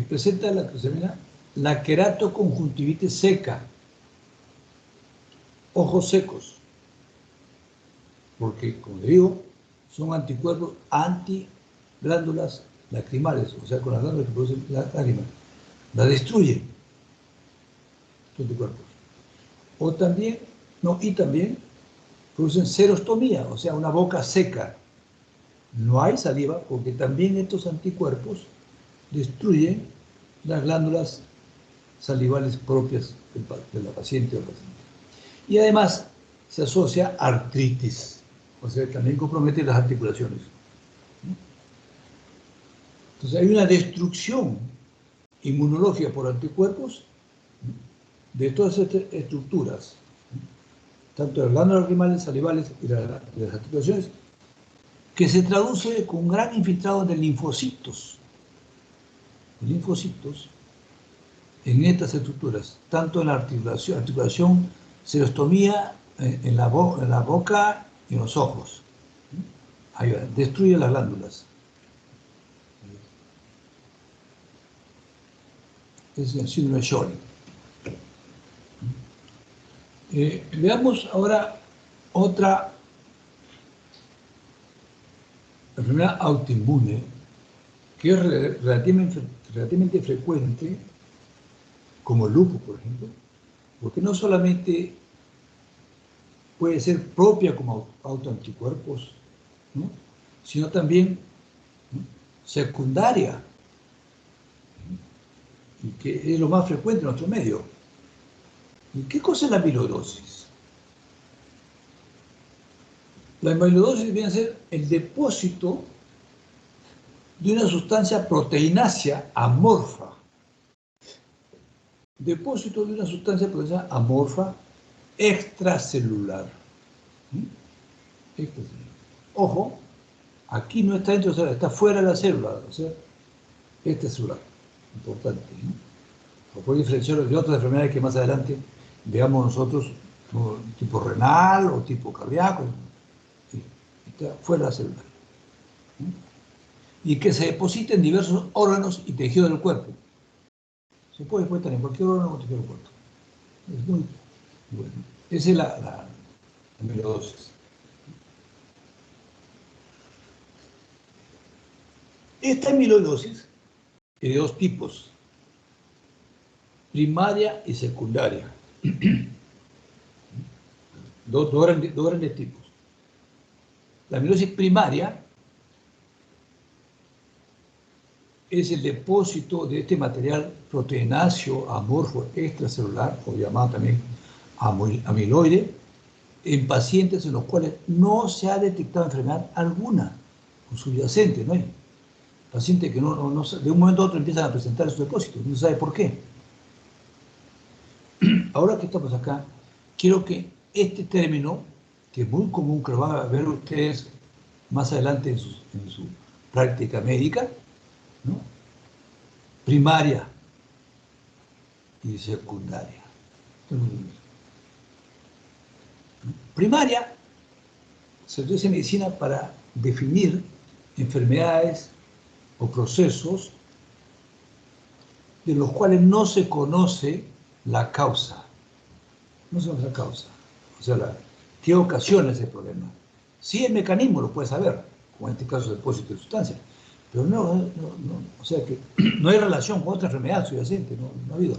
presenta la que se llama la queratoconjuntivitis seca, ojos secos, porque, como le digo, son anticuerpos antiglándulas lacrimales, o sea, con las glándulas que producen lágrimas, la destruyen, los anticuerpos. Y también producen serostomía, o sea, una boca seca. No hay saliva porque también estos anticuerpos destruyen las glándulas salivales propias de la paciente o paciente. Y además se asocia a artritis, o sea, también compromete las articulaciones. Entonces hay una destrucción inmunológica por anticuerpos de todas estas estructuras, tanto de las glándulas lacrimales, salivales y las articulaciones, que se traduce con un gran infiltrado de linfocitos. Linfocitos en estas estructuras, tanto en la articulación serostomía, en la boca y en los ojos. Ayuda, destruye las glándulas. Es el síndrome de Sjögren. Veamos ahora otra enfermedad autoinmune que es relativamente frecuente, como el lupus, por ejemplo, porque no solamente puede ser propia como autoanticuerpos, ¿no?, sino también, ¿no?, secundaria, y que es lo más frecuente en nuestro medio. ¿Y qué cosa es la amiloidosis? La amiloidosis viene a ser el depósito de una sustancia proteinácea amorfa. Depósito de una sustancia proteinácea amorfa extracelular. Extracelular. Ojo, aquí no está dentro de la célula, está fuera de la célula, o sea, extracelular. Importante, ¿no? Lo puede diferenciar de otras enfermedades que más adelante veamos nosotros, como tipo renal o tipo cardíaco. Sí, está fuera de la célula. Y que se deposita en diversos órganos y tejidos del cuerpo. Se puede depositar en cualquier órgano o tejido del cuerpo. Es muy bueno. Esa es la amiloidosis. Esta amiloidosis es de dos tipos: primaria y secundaria. Dos grandes tipos. La amiloidosis primaria es el depósito de este material proteináceo amorfo extracelular, o llamado también amiloide, en pacientes en los cuales no se ha detectado enfermedad alguna subyacente, ¿no? Pacientes que de un momento a otro empiezan a presentar estos depósitos, no se sabe por qué. Ahora que estamos acá, quiero que este término, que es muy común, que lo van a ver ustedes más adelante en su práctica médica, ¿no?, primaria y secundaria. Primaria se utiliza en medicina para definir enfermedades o procesos de los cuales no se conoce la causa. No se conoce la causa. O sea, ¿qué ocasiona ese problema? Sí, el mecanismo lo puede saber, como en este caso el depósito de sustancias, pero o sea que no hay relación con otra enfermedad subyacente, no ha habido.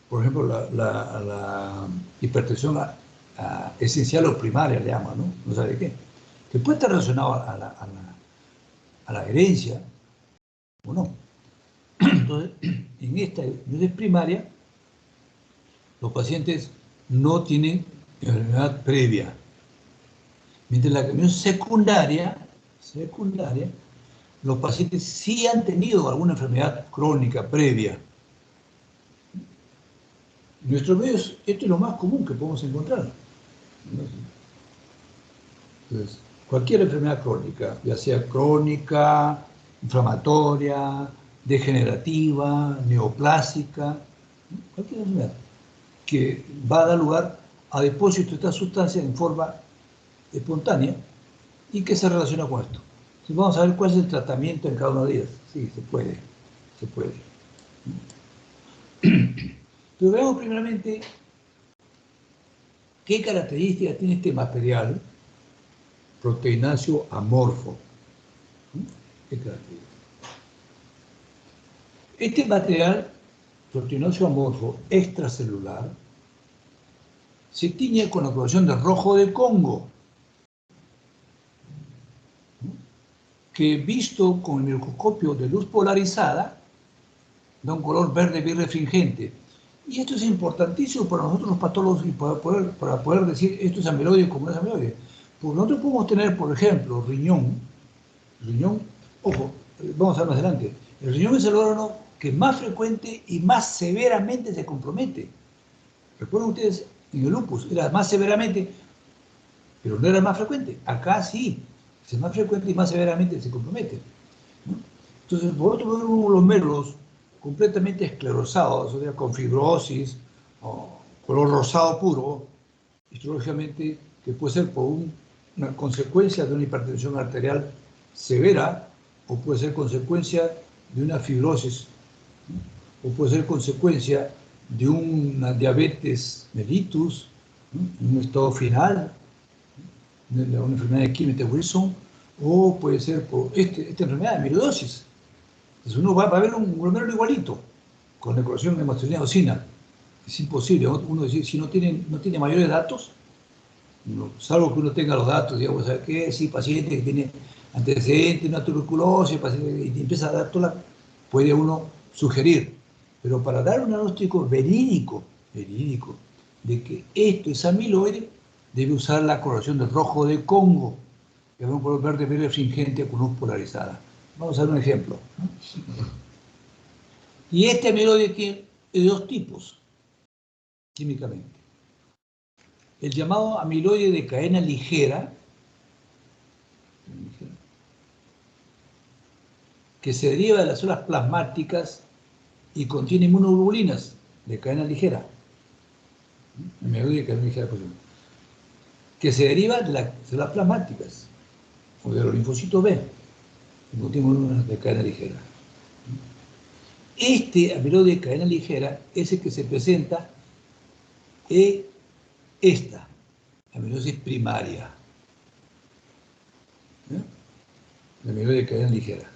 Por ejemplo, la hipertensión esencial o primaria, le llaman, ¿no? No sabe qué. Que puede estar relacionado a la herencia o no. Entonces, en esta amiloidosis primaria, los pacientes no tienen enfermedad previa. Mientras la amiloidosis secundaria, los pacientes sí han tenido alguna enfermedad crónica previa. En nuestros medios, esto es lo más común que podemos encontrar. Entonces, cualquier enfermedad crónica, ya sea crónica, inflamatoria, degenerativa, neoplásica, cualquier enfermedad que va a dar lugar a depósito de esta sustancia en forma espontánea y que se relaciona con esto. Entonces, vamos a ver cuál es el tratamiento en cada una de ellas. Sí, se puede. Pero veamos primeramente qué características tiene este material proteináceo amorfo. ¿Qué características? Este material proteináceo amorfo extracelular se tiñe con la coloración de rojo de Congo, que visto con el microscopio de luz polarizada da un color verde bien refringente. Y esto es importantísimo para nosotros los patólogos y para poder decir esto es amiloide como no es amiloide. Porque nosotros podemos tener, por ejemplo, riñón, ojo, vamos a ver más adelante, el riñón es el órgano que más frecuente y más severamente se compromete. Recuerden ustedes, en el lupus era más severamente, pero no era más frecuente. Acá sí, es más frecuente y más severamente se compromete, ¿no? Entonces, por otro lado, los médulos completamente esclerosados, o sea, con fibrosis o color rosado puro, histológicamente, que puede ser por una consecuencia de una hipertensión arterial severa o puede ser consecuencia de una fibrosis, ¿no? O puede ser consecuencia de una diabetes mellitus, ¿no? En un estado final, ¿no? De una enfermedad de Kimmel Wilson, o puede ser por esta enfermedad de amiloidosis. Entonces uno va a ver un glomérulo igualito, con la ecuación de hemoglobina. Es imposible, uno decir, si no tiene mayores datos, salvo que uno tenga los datos, digamos, ¿sabes qué? Si paciente que tiene antecedentes, una tuberculosis, y empieza a dar toda puede uno sugerir. Pero para dar un diagnóstico verídico, de que esto es amiloide, debe usar la coloración del rojo de Congo, que es un color verde refringente con luz polarizada. Vamos a ver un ejemplo, ¿no? Y este amiloide tiene dos tipos, químicamente. El llamado amiloide de cadena ligera, que se deriva de las células plasmáticas y contiene inmunoglobulinas de cadena ligera. Amiloide de cadena ligera, por ejemplo, que se deriva de las células plasmáticas o de los linfocitos B, que contiene inmunoglobulinas de cadena ligera. Este amiloide de cadena ligera es el que se presenta en esta amiloidosis primaria. La amiloide de cadena ligera.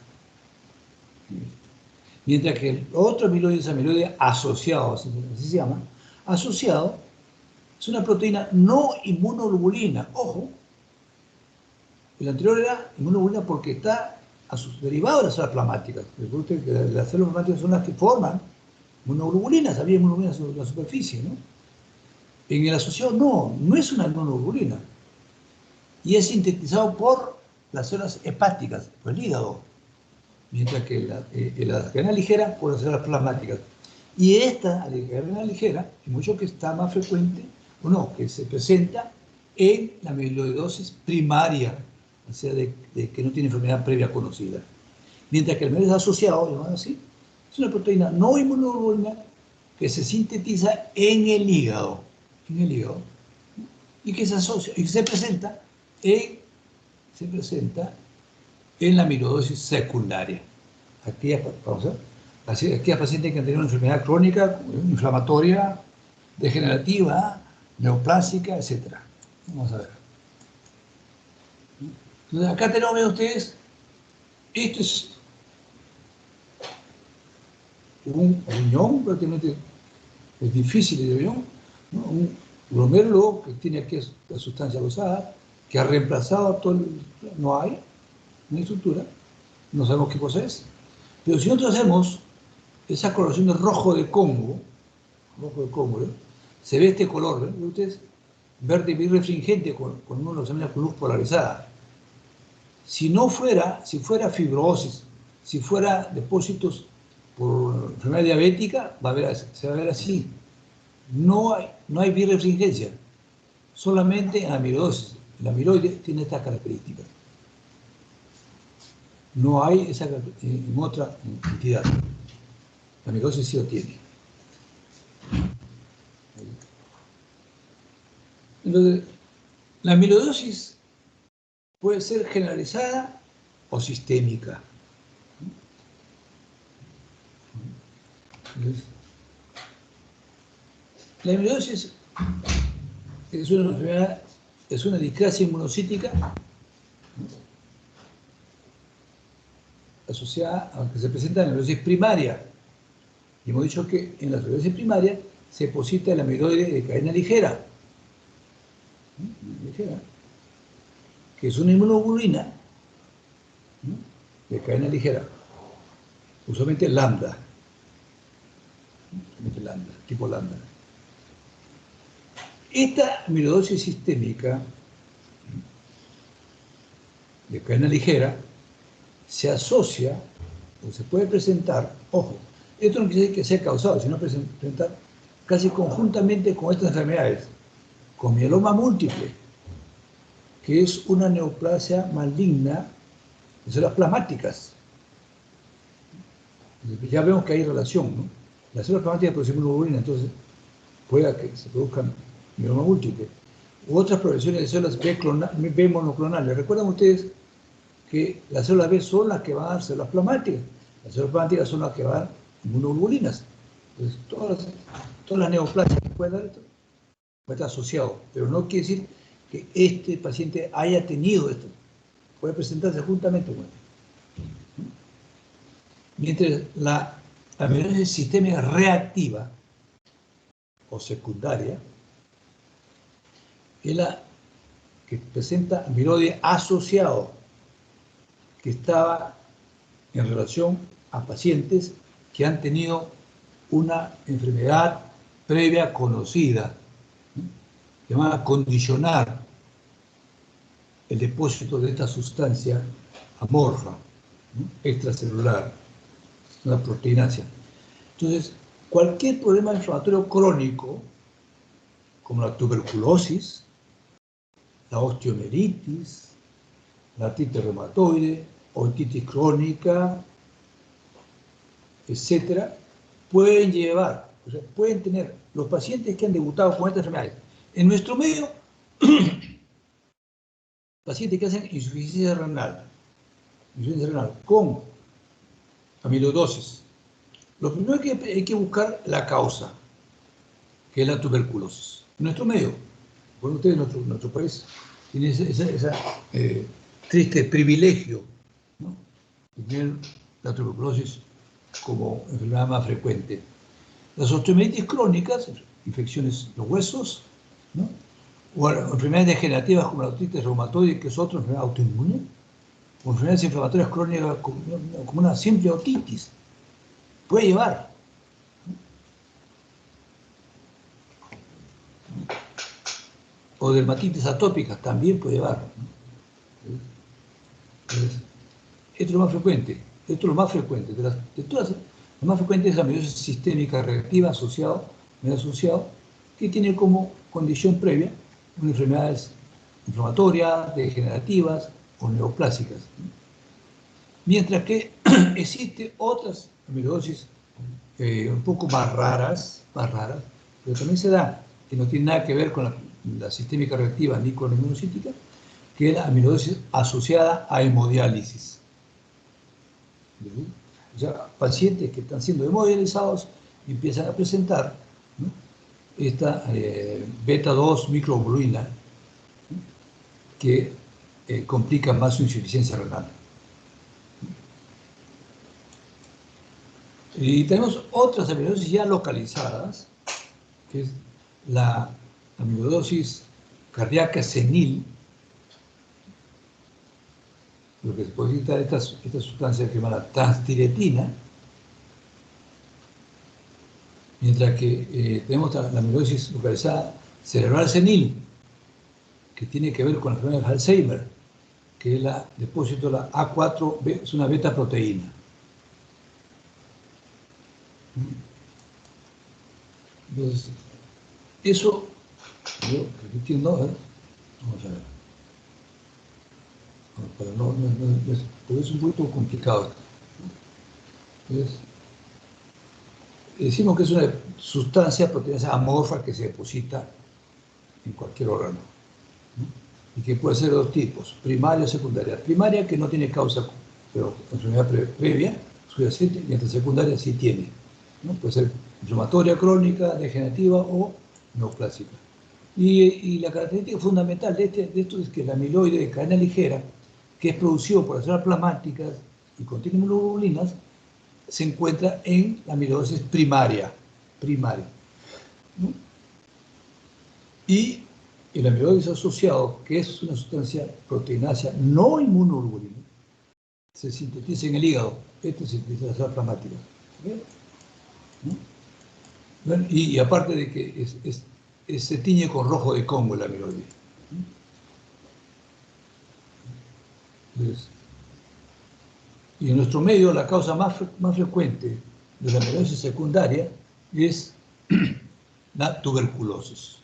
Mientras que el otro amiloide es amiloide asociado, así se llama. Asociado es una proteína no inmunoglobulina. Ojo, el anterior era inmunoglobulina porque está derivado de las células plasmáticas. Recuerden que las células plasmáticas son las que forman inmunoglobulinas, había inmunoglobulinas sobre la superficie, ¿no? En el asociado no es una inmunoglobulina. Y es sintetizado por las células hepáticas, por el hígado. Mientras que la cadena ligera por las células plasmáticas. Y esta cadena ligera, es mucho que está más frecuente, o no, que se presenta en la amiloidosis primaria, o sea, de que no tiene enfermedad previa conocida. Mientras que el amiloide asociado, llamado así, es una proteína no inmunoglobulina que se sintetiza en el hígado, y que se asocia, y se presenta en la amiloidosis secundaria. Aquellas pacientes que han tenido una enfermedad crónica, inflamatoria, degenerativa, neoplásica, etc. Vamos a ver. Entonces, acá tenemos, ven ustedes, esto es un riñón, prácticamente es difícil de riñón, ¿no? Un glomérulo que tiene aquí la sustancia rosada, que ha reemplazado todo no hay estructura, no sabemos qué cosa es. Pero si nosotros hacemos esa coloración de rojo de Congo, ¿eh? Se ve este color, ¿ven ustedes? Verde bien refringente con uno de los exámenes con luz polarizada. Si fuera fibrosis, si fuera depósitos por enfermedad diabética, se va a ver así. No hay birrefringencia, solamente en amiloidosis. La amiloide tiene estas características. No hay esa en otra entidad. La amiloidosis sí lo tiene. Entonces, la amiloidosis puede ser generalizada o sistémica. Entonces, la amiloidosis es una enfermedad, es una discrasia inmunocítica asociada a que se presenta en la amiloidosis primaria. Y hemos dicho que en la amiloidosis primaria se deposita el amiloide de cadena ligera, que es una inmunoglobulina de cadena ligera, usualmente lambda, tipo lambda. Esta amiloidosis sistémica de cadena ligera se asocia o se puede presentar, ojo, esto no quiere decir que sea causado, sino presentar casi conjuntamente con estas enfermedades, con mieloma múltiple, que es una neoplasia maligna de células plasmáticas. Ya vemos que hay relación, ¿no? Las células plasmáticas producen inmunoglobulina, entonces pueda que se produzcan mieloma múltiple. U otras progresiones de células B monoclonales. ¿Recuerdan ustedes que las células B son las que van a dar células plasmáticas? Las células plasmáticas son las que van a dar inmunoglobulinas. Entonces, todas las neoplasias que pueden dar esto puede estar asociado, pero no quiere decir que este paciente haya tenido esto. Puede presentarse juntamente con esto. Mientras la amiloidosis sistémica reactiva o secundaria es la que presenta amiloide asociado, que estaba en relación a pacientes que han tenido una enfermedad previa conocida, que van a condicionar el depósito de esta sustancia amorfa, ¿no? Extracelular, una proteínácea. Entonces, cualquier problema inflamatorio crónico, como la tuberculosis, la osteomielitis, la artritis reumatoide, otitis crónica, etcétera, pueden llevar, o sea, pueden tener los pacientes que han debutado con estas enfermedades. En nuestro medio, pacientes que hacen insuficiencia renal con amiloidosis. Lo primero que hay que buscar la causa, que es la tuberculosis. En nuestro medio, bueno, ustedes en nuestro país tienen ese triste privilegio, ¿no? De tener la tuberculosis como enfermedad más frecuente. Las osteomielitis crónicas, infecciones de los huesos, ¿no? O enfermedades degenerativas como la artritis reumatoide, que es otra enfermedad autoinmune, o enfermedades inflamatorias crónicas como una simple otitis, puede llevar. O dermatitis atópica también puede llevar. Entonces, esto es lo más frecuente. Esto es lo más frecuente. De todas, lo más frecuente es la amiloidosis sistémica reactiva asociado, que tiene como condición previa unas enfermedades inflamatorias, degenerativas o neoplásicas. Mientras que existen otras amiloidosis un poco más raras, pero también se da, que no tiene nada que ver con la sistémica reactiva ni con la inmunocítica, que es la amiloidosis asociada a hemodiálisis. O sea, pacientes que están siendo hemodializados y empiezan a presentar, ¿no? Esta beta 2 microglobulina, ¿no? Que complica más su insuficiencia renal. Y tenemos otras amiloidosis ya localizadas, que es la amiloidosis cardíaca senil, lo que se puede quitar esta sustancia que se llama la transtiretina, mientras que tenemos la amiloidosis localizada cerebral senil, que tiene que ver con la enfermedad de Alzheimer, que es el depósito de la A4, es una beta proteína. Entonces, eso, yo repitiendo, vamos a ver. Pero pero es un poquito complicado. Entonces, decimos que es una sustancia proteína amorfa que se deposita en cualquier órgano, ¿no? Y que puede ser de dos tipos, primaria o secundaria. Primaria que no tiene causa, pero enfermedad previa, subyacente, mientras secundaria sí tiene, ¿no? Puede ser inflamatoria crónica, degenerativa o neoplásica. Y la característica fundamental de esto es que la amiloide de cadena ligera, que es producido por las células plasmáticas y contiene inmunoglobulinas, se encuentra en la amiloidosis primaria, ¿no? Y el amiloides asociado, que es una sustancia proteinácea no inmunoglobulina, se sintetiza en el hígado. Esto se sintetiza en las células plasmáticas. ¿No? Bueno, y aparte de que se tiñe con rojo de Congo el amiloide. Entonces, y en nuestro medio la causa más frecuente de la amiloidosis secundaria es la tuberculosis.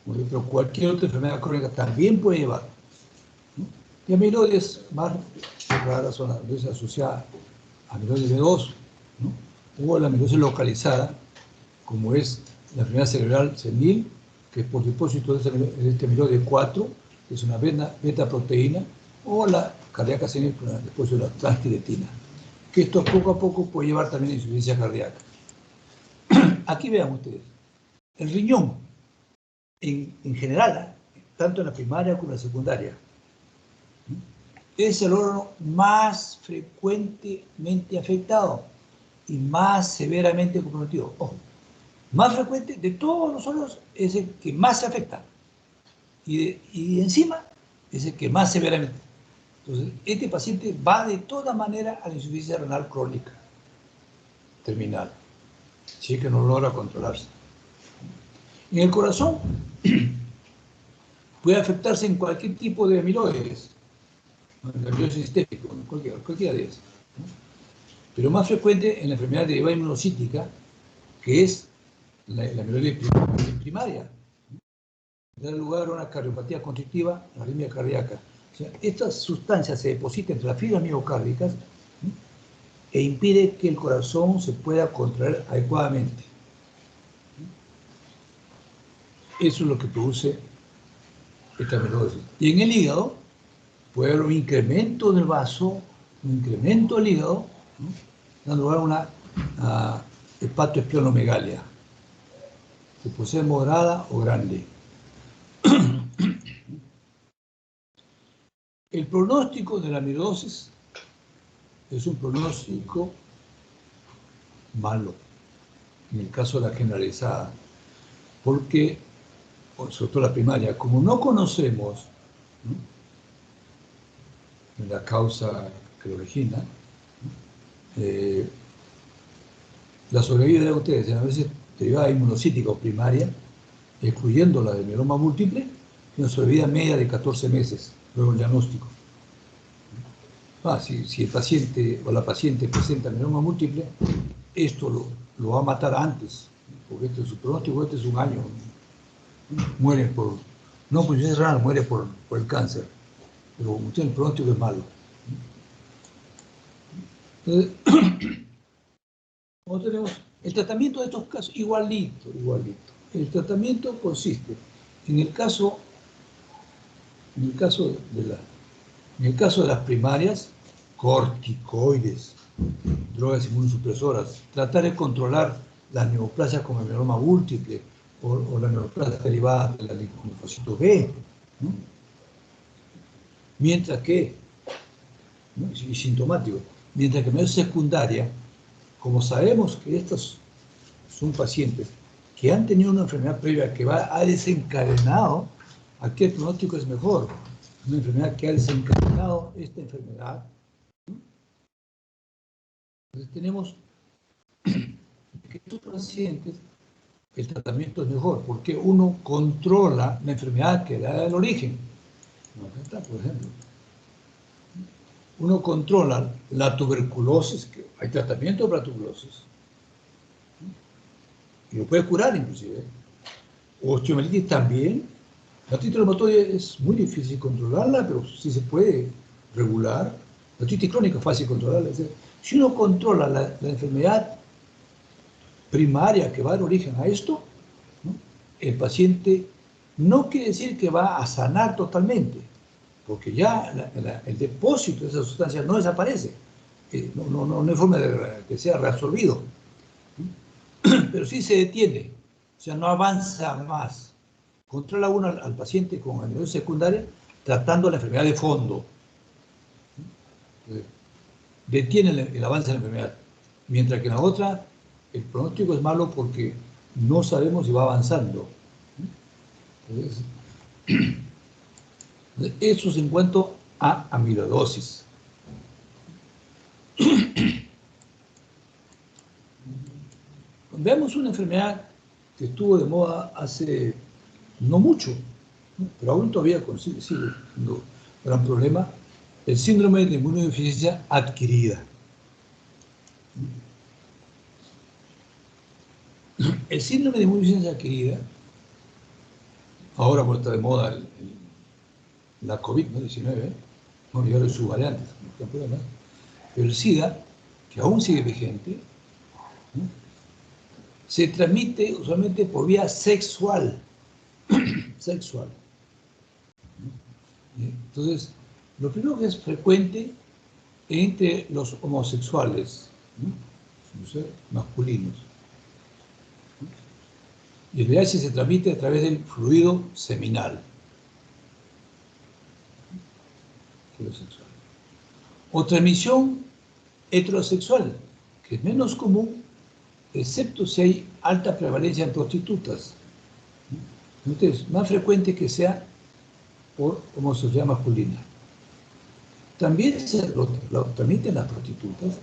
Pero cualquier otra enfermedad crónica también puede llevar, ¿no? Y amiloides más raras son las amiloides asociadas a amiloides B2, ¿no? O la amiloides localizada, como es la enfermedad cerebral senil, que es por depósito de este amiloide 4, que es una beta-proteína, o la cardíaca senil por el depósito de la transtiretina, que esto poco a poco puede llevar también a insuficiencia cardíaca. Aquí vean ustedes, el riñón, en general, tanto en la primaria como en la secundaria, es el órgano más frecuentemente afectado y más severamente comprometido. Ojo, más frecuente de todos los órganos es el que más se afecta y encima es el que más severamente. Entonces, este paciente va de toda manera a la insuficiencia renal crónica terminal, si es que no logra controlarse. En el corazón puede afectarse en cualquier tipo de amiloides, el amiloide sistémico, cualquiera de ellas, ¿no? Pero más frecuente en la enfermedad derivada inmunocítica, que es la amiloide primaria, da lugar a una cardiopatía constrictiva, la arritmia cardíaca. O sea, estas sustancias se depositan entre las fibras miocárdicas, ¿sí?, e impide que el corazón se pueda contraer adecuadamente. Eso es lo que produce esta amiloidosis. Y en el hígado puede haber un incremento del vaso, un incremento del hígado, ¿no?, dando lugar a una hepatoesplenomegalia, que puede ser moderada o grande. El pronóstico de la amiloidosis es un pronóstico malo, en el caso de la generalizada, porque, sobre todo la primaria, como no conocemos, ¿no?, la causa que lo origina, la sobrevida de ustedes, a veces derivada inmunocítica o primaria, excluyendo la de mieloma múltiple, una sobrevida media de 14 meses, luego el diagnóstico. Si el paciente o la paciente presenta mieloma múltiple, esto lo va a matar antes, porque su pronóstico es un año. Muere por, no por insuficiencia renal, muere por el cáncer, pero el pronóstico es malo. Entonces, tenemos el tratamiento de estos casos, igualito. El tratamiento consiste, en el caso de las primarias, corticoides, drogas inmunosupresoras, tratar de controlar las neoplasias como el mieloma múltiple o la neoplasia derivada de la linfocito B, ¿no?, mientras que, ¿no?, y sintomático, mientras que en la secundaria, como sabemos que estos son pacientes que han tenido una enfermedad previa que ha desencadenado, aquí el pronóstico es mejor, una enfermedad que ha desencadenado esta enfermedad. Entonces tenemos que estos pacientes, el tratamiento es mejor, porque uno controla la enfermedad que da el origen. Acá está, por ejemplo. Uno controla la tuberculosis, que hay tratamiento para tuberculosis, y lo puede curar inclusive. Osteomielitis también. La artritis reumatoide es muy difícil controlarla, pero sí se puede regular. La artritis crónica es fácil controlarla. Es decir, si uno controla la enfermedad primaria que va a dar origen a esto, ¿no?, el paciente no quiere decir que va a sanar totalmente, porque ya el depósito de esa sustancia no desaparece. No hay forma de que sea reabsorbido, pero sí se detiene, o sea, no avanza más. Controla uno al paciente con amiloidosis secundaria tratando la enfermedad de fondo. Detiene el avance de la enfermedad, mientras que en la otra el pronóstico es malo porque no sabemos si va avanzando. Entonces, eso es en cuanto a amiloidosis. Veamos una enfermedad que estuvo de moda hace no mucho, ¿no?, pero aún todavía sigue siendo un gran problema, el síndrome de inmunodeficiencia adquirida. El síndrome de inmunodeficiencia adquirida, ahora está de moda la COVID-19, bueno, y ahora sus variantes, pero el SIDA, que aún sigue vigente, ¿no?, se transmite usualmente por vía sexual. Sexual. Entonces, lo primero que es frecuente entre los homosexuales, ¿no?, masculinos. Y el VIH se transmite a través del fluido seminal. Heterosexual. O transmisión heterosexual, que es menos común, excepto si hay alta prevalencia en prostitutas. Entonces, más frecuente que sea por homosexualidad masculina. También se lo transmiten las prostitutas,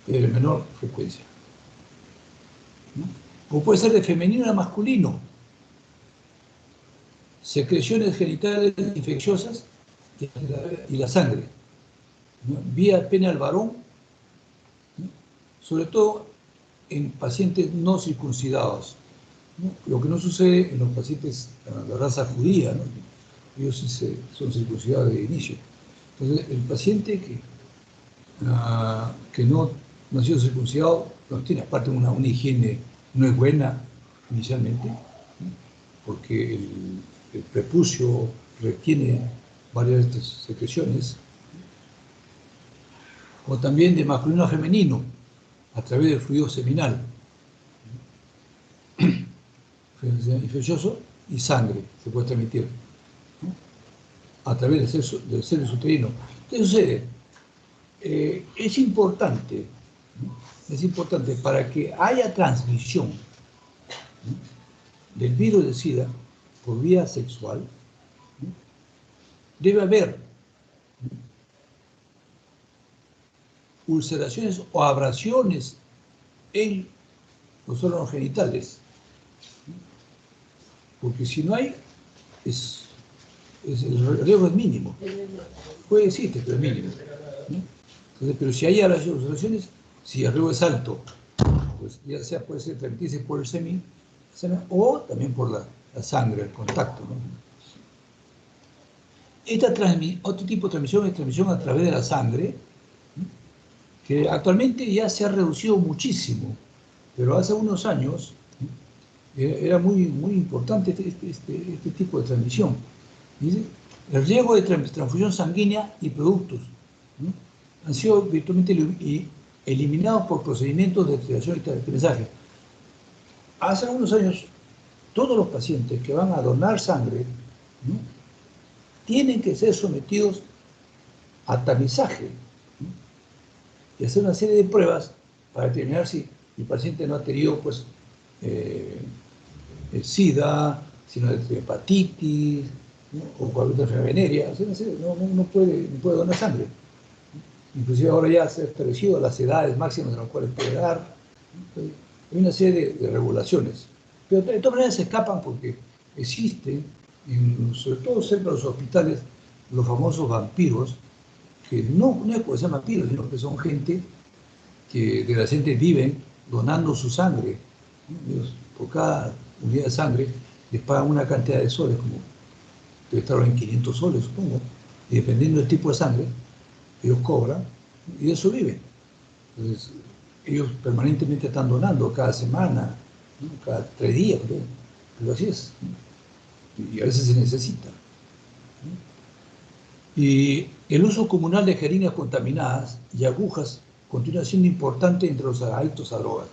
pero en menor frecuencia, ¿no? O puede ser de femenino a masculino. Secreciones genitales infecciosas y la sangre, ¿no?, vía pene al varón, ¿no?, sobre todo en pacientes no circuncidados, ¿no?, lo que no sucede en los pacientes de raza judía, ¿no?, ellos sí son circuncidados de inicio. Entonces, el paciente que no ha sido circuncidado no tiene, aparte, una higiene no es buena inicialmente, ¿no?, porque el prepucio retiene varias de estas secreciones, o también de masculino a femenino, a través del fluido seminal, infeccioso, y sangre se puede transmitir, ¿no?, a través del seno uterino. ¿Qué sucede? Es importante, ¿no?, es importante para que haya transmisión, ¿no?, del virus de SIDA por vía sexual, ¿no?, debe haber, ¿no?, ulceraciones o abrasiones en los órganos genitales, ¿no?, porque si no hay, el riesgo es mínimo. Puede existir, pero es mínimo, ¿no? Entonces, pero si hay ulceraciones, si el riesgo es alto, pues ya sea puede ser transmitirse por el semen o también por la sangre, el contacto, ¿no? Otro tipo de transmisión es transmisión a través de la sangre, ¿no?, que actualmente ya se ha reducido muchísimo, pero hace unos años, ¿no?, era muy importante este tipo de transmisión. ¿Sí? El riesgo de transfusión sanguínea y productos, ¿no?, han sido virtualmente eliminados por procedimientos de extracción y tamizaje. Hace algunos años, todos los pacientes que van a donar sangre, ¿no?, tienen que ser sometidos a tamizaje, ¿no?, y hacer una serie de pruebas para determinar si el paciente no ha tenido, pues, el SIDA, sino de hepatitis, ¿no?, o cualquier enfermedad venérea. No puede donar sangre. Inclusive ahora ya se ha establecido las edades máximas en las cuales puede dar, ¿no? Hay una serie de regulaciones, pero de todas maneras se escapan porque existen, sobre todo cerca de los hospitales, los famosos vampiros, que no es porque sean vampiros, sino que son gente que desgraciadamente viven donando su sangre, ¿no? Ellos, por cada unidad de sangre, les pagan una cantidad de soles, como debe estar en 500 soles, supongo, y dependiendo del tipo de sangre, ellos cobran y de eso viven. Entonces, ellos permanentemente están donando cada semana, ¿no?, cada 3 días, pero así es, ¿no?, y a veces se necesita, ¿no? Y el uso comunal de jeringas contaminadas y agujas continúa siendo importante entre los adictos a drogas.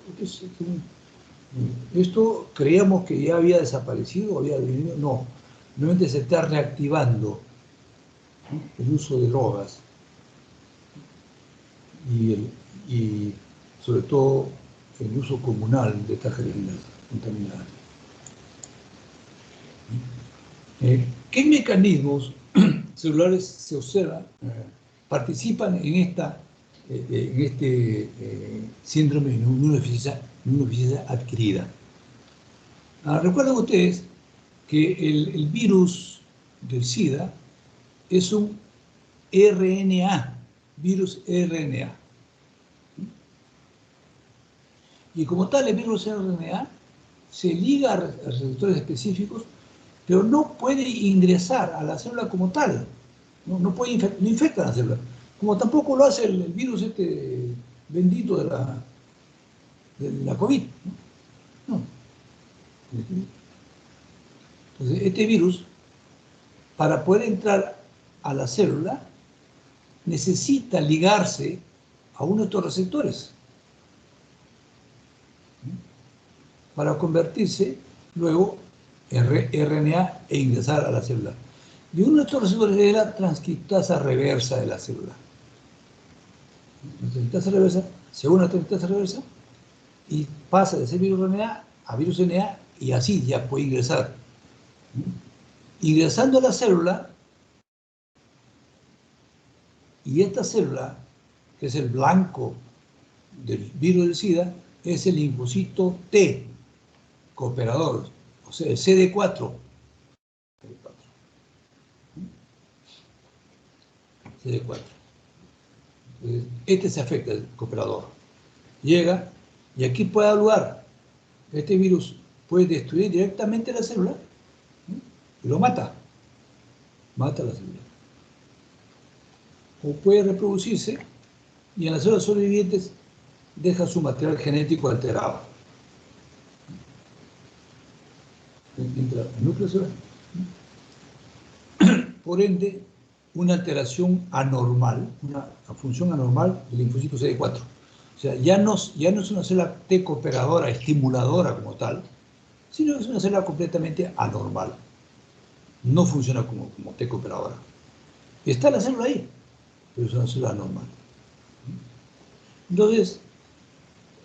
Esto creíamos que ya había desaparecido, había disminuido. No, nuevamente se está reactivando, ¿no?, el uso de drogas y sobre todo el uso comunal de estas jeringas contaminadas. ¿Qué mecanismos celulares se observan, participan en este síndrome de inmunodeficiencia adquirida? Recuerden ustedes que el virus del SIDA es un RNA, virus RNA. Y como tal, el virus RNA se liga a receptores específicos, pero no puede ingresar a la célula como tal. No puede no infecta la célula. Como tampoco lo hace el virus este bendito de la COVID. No. Entonces, este virus, para poder entrar a la célula, necesita ligarse a uno de estos receptores para convertirse luego en RNA e ingresar a la célula. Y uno de estos receptores es la transcriptasa reversa de la célula. La transcriptasa reversa se une a la transcriptasa reversa y pasa de ser virus RNA a virus RNA y así ya puede ingresar. Ingresando a la célula, y esta célula, que es el blanco del virus del SIDA, es el linfocito T cooperador, o sea, el CD4. CD4. Entonces, este se afecta, el cooperador. Llega y aquí puede dar lugar. Este virus puede destruir directamente la célula y lo mata. Mata la célula. O puede reproducirse y en las células sobrevivientes deja su material genético alterado. Entra el núcleo celular. Por ende, una alteración anormal, una función anormal del linfocito CD4. O sea, ya no es una célula T cooperadora, estimuladora como tal, sino es una célula completamente anormal. No funciona como T cooperadora. Está la célula ahí, pero es una célula anormal. Entonces,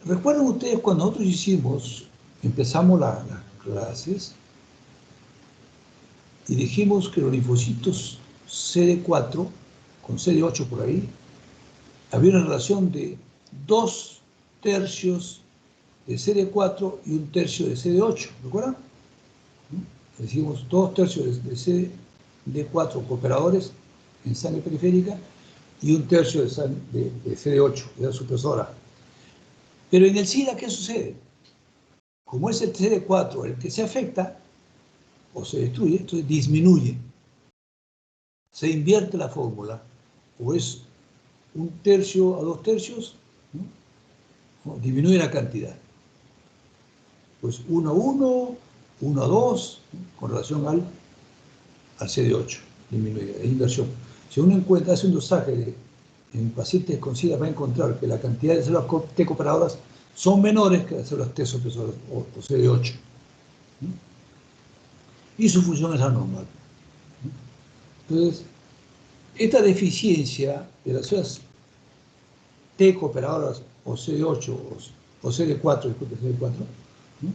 ¿recuerdan ustedes cuando nosotros empezamos las clases y dijimos que los linfocitos CD4 con CD8 por ahí, había una relación de 2/3 de CD4 y 1/3 de CD8, ¿recuerdan? Decimos 2/3 de CD4 cooperadores en sangre periférica y 1/3 de CD8, de la supresora. Pero en el SIDA, ¿qué sucede? Como es el CD4 el que se afecta o se destruye, entonces disminuye. Se invierte la fórmula, o es 1/3 a 2/3, ¿no? Disminuye la cantidad. Pues 1/1, 1/2, ¿no? Con relación al CD8, disminuye, es inversión. Si uno hace un dosaje en pacientes con SIDA, va a encontrar que la cantidad de células T cooperadoras son menores que las células T supresoras o CD8. ¿No? Y su función es anormal. ¿No? Entonces, esta deficiencia de las células T cooperadoras o CD8 o CD4, disculpe, CD4, ¿no?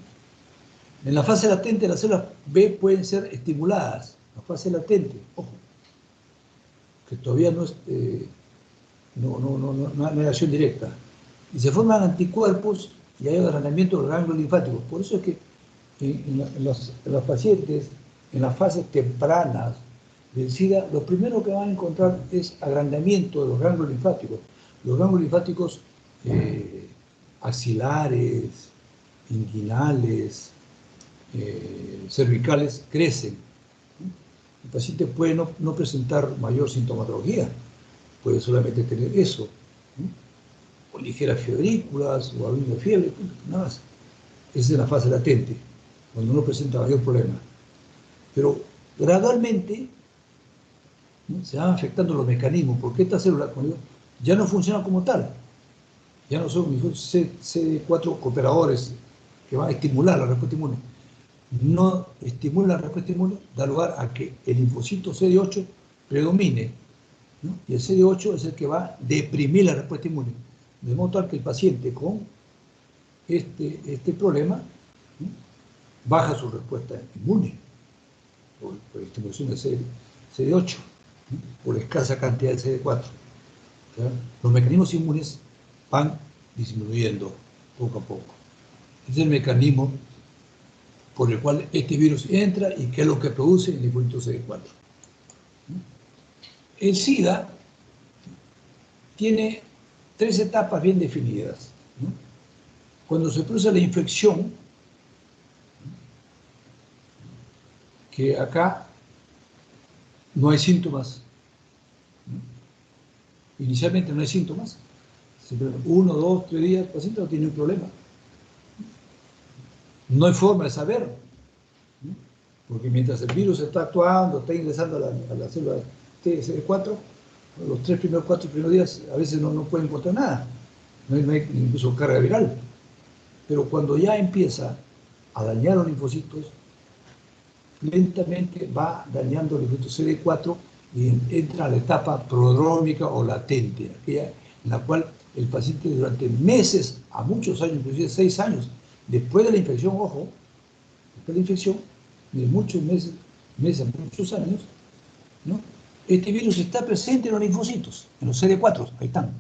En la fase latente las células B pueden ser estimuladas. La fase latente, ojo, que todavía no es no hay acción directa. Y se forman anticuerpos y hay agrandamiento de los ganglios linfáticos. Por eso es que en los pacientes, en las fases tempranas del SIDA, lo primero que van a encontrar es agrandamiento de los ganglios linfáticos. Los ganglios linfáticos axilares, inguinales, cervicales crecen. El paciente puede no presentar mayor sintomatología, puede solamente tener eso, ¿no? O ligeras febrículas, o alguna fiebre, nada más. Esa es la fase latente, cuando uno presenta mayor problema. Pero gradualmente, ¿no? Se van afectando los mecanismos, porque estas células ya no funcionan como tal. Ya no son CD4 cooperadores que van a estimular la respuesta inmune. No estimula la respuesta inmune, da lugar a que el linfocito CD8 predomine, ¿no? Y el CD8 es el que va a deprimir la respuesta inmune. De modo tal que el paciente con este problema, ¿no? Baja su respuesta inmune por estimulación de CD8, ¿no? Por escasa cantidad de CD4. ¿Ya? Los mecanismos inmunes van disminuyendo poco a poco. Ese es el mecanismo por el cual este virus entra y qué es lo que produce el linfocito CD4. El SIDA tiene 3 etapas bien definidas, ¿no? Cuando se produce la infección, que acá no hay síntomas inicialmente no hay síntomas, 1, 2, 3 días, el paciente no tiene un problema. No hay forma de saber, ¿no? Porque mientras el virus está actuando, está ingresando a la célula TCD4, los 4 primeros días a veces no pueden encontrar nada, no hay incluso carga viral. Pero cuando ya empieza a dañar los linfocitos, lentamente va dañando el linfocito CD4 y entra a la etapa prodrómica o latente, aquella en la cual el paciente durante meses, a muchos años, inclusive 6 años, después de la infección, ojo, después de la infección, de muchos meses, muchos años, ¿no? Este virus está presente en los linfocitos, en los CD4, ahí están,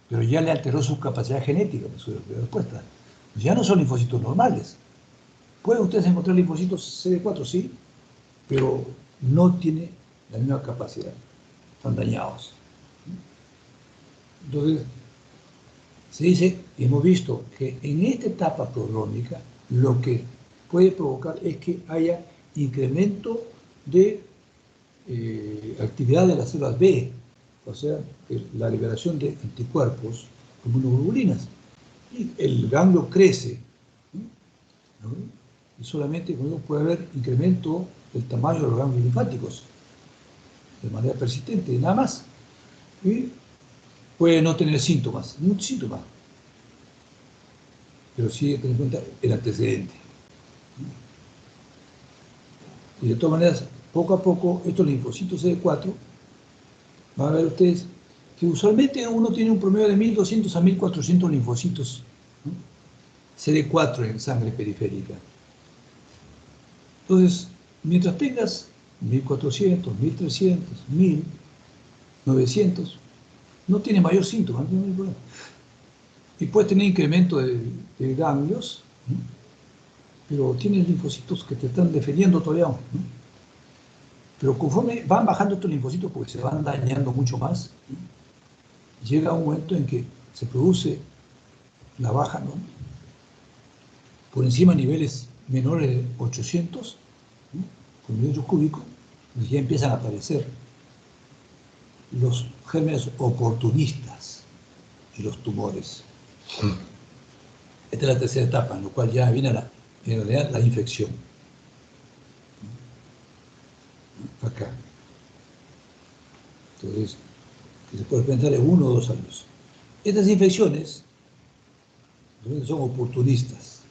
pero ya le alteró su capacidad genética, su respuesta. Ya no son linfocitos normales. ¿Pueden ustedes encontrar linfocitos CD4? Sí, pero no tiene la misma capacidad. Están dañados. Entonces, se dice, y hemos visto que en esta etapa prodrómica lo que puede provocar es que haya incremento de actividad de las células B, o sea, la liberación de anticuerpos como inmunoglobulinas. Y el ganglio crece, ¿no? Y solamente con eso puede haber incremento del tamaño de los ganglios linfáticos de manera persistente, nada más. Y puede no tener síntomas, muchos síntomas, pero sí hay que tener en cuenta el antecedente. Y de todas maneras, poco a poco, estos linfocitos CD4, van a ver ustedes que usualmente uno tiene un promedio de 1.200 a 1.400 linfocitos, ¿no? CD4 en sangre periférica. Entonces, mientras tengas 1.400, 1.300, 1.900, no tiene mayor síntoma, no tiene mayor problema. Y puedes tener incremento de ganglios, ¿no? Pero tienes linfocitos que te están defendiendo todavía, ¿no? Pero conforme van bajando estos linfocitos, porque se van dañando mucho más, ¿no? Llega un momento en que se produce la baja, ¿no? Por encima de niveles menores de 800, ¿no? Por milímetros cúbicos, pues ya empiezan a aparecer los gérmenes oportunistas y los tumores. Esta es la tercera etapa, en la cual ya viene en realidad la infección. Acá. Entonces, se puede pensar en 1 o 2 años. Estas infecciones son oportunistas.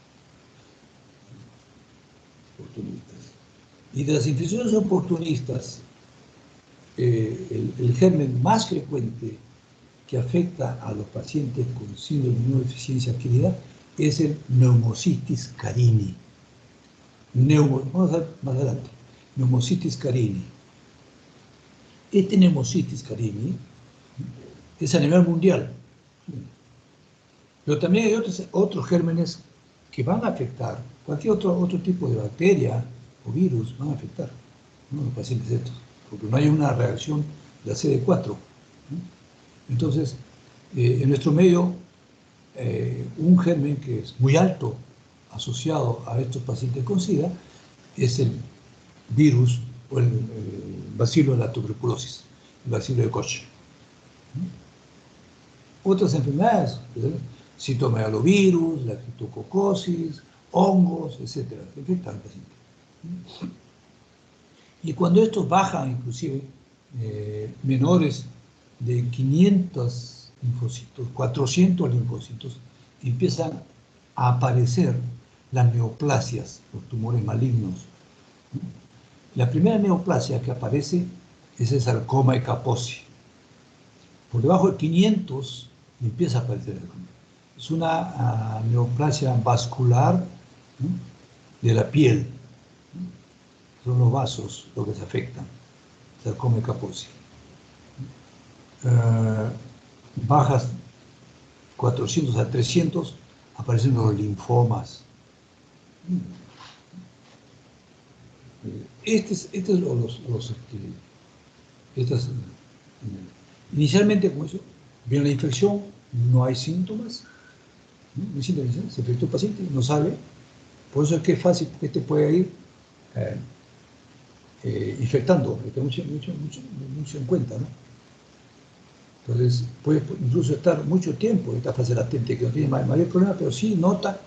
Y de las infecciones oportunistas, el germen más frecuente que afecta a los pacientes con síndrome de inmunodeficiencia adquirida es el Pneumocystis carini. Vamos a ver más adelante. Pneumocystis carini. Este Pneumocystis carini es a nivel mundial. Pero también hay otros gérmenes que van a afectar, cualquier otro tipo de bacteria o virus van a afectar, ¿no?, los pacientes estos, porque no hay una reacción de la CD4, ¿no? Entonces, en nuestro medio, un germen que es muy alto asociado a estos pacientes con SIDA es el virus o el bacilo de la tuberculosis, el bacilo de Koch. Otras enfermedades, citomegalovirus, la criptococosis, hongos, etcétera, que afectan al paciente. Y cuando estos bajan, inclusive, menores de 500 linfocitos, 400 linfocitos, empiezan a aparecer las neoplasias, los tumores malignos. La primera neoplasia que aparece es el sarcoma de Kaposi. Por debajo de 500 empieza a aparecer el sarcoma. Es una neoplasia vascular, ¿no?, de la piel. Son los vasos los que se afectan. Sarcoma de Kaposi. Bajas 400 a 300, aparecen los linfomas. Inicialmente, como eso, viene la infección, no hay síntomas, ¿no? No hay síntomas, se infectó el paciente, no sabe. Por eso es que es fácil que este pueda ir infectando, hay que tener mucho en cuenta, ¿no? Entonces, puede incluso estar mucho tiempo en esta fase latente, que no tiene mayor problema, pero sí nota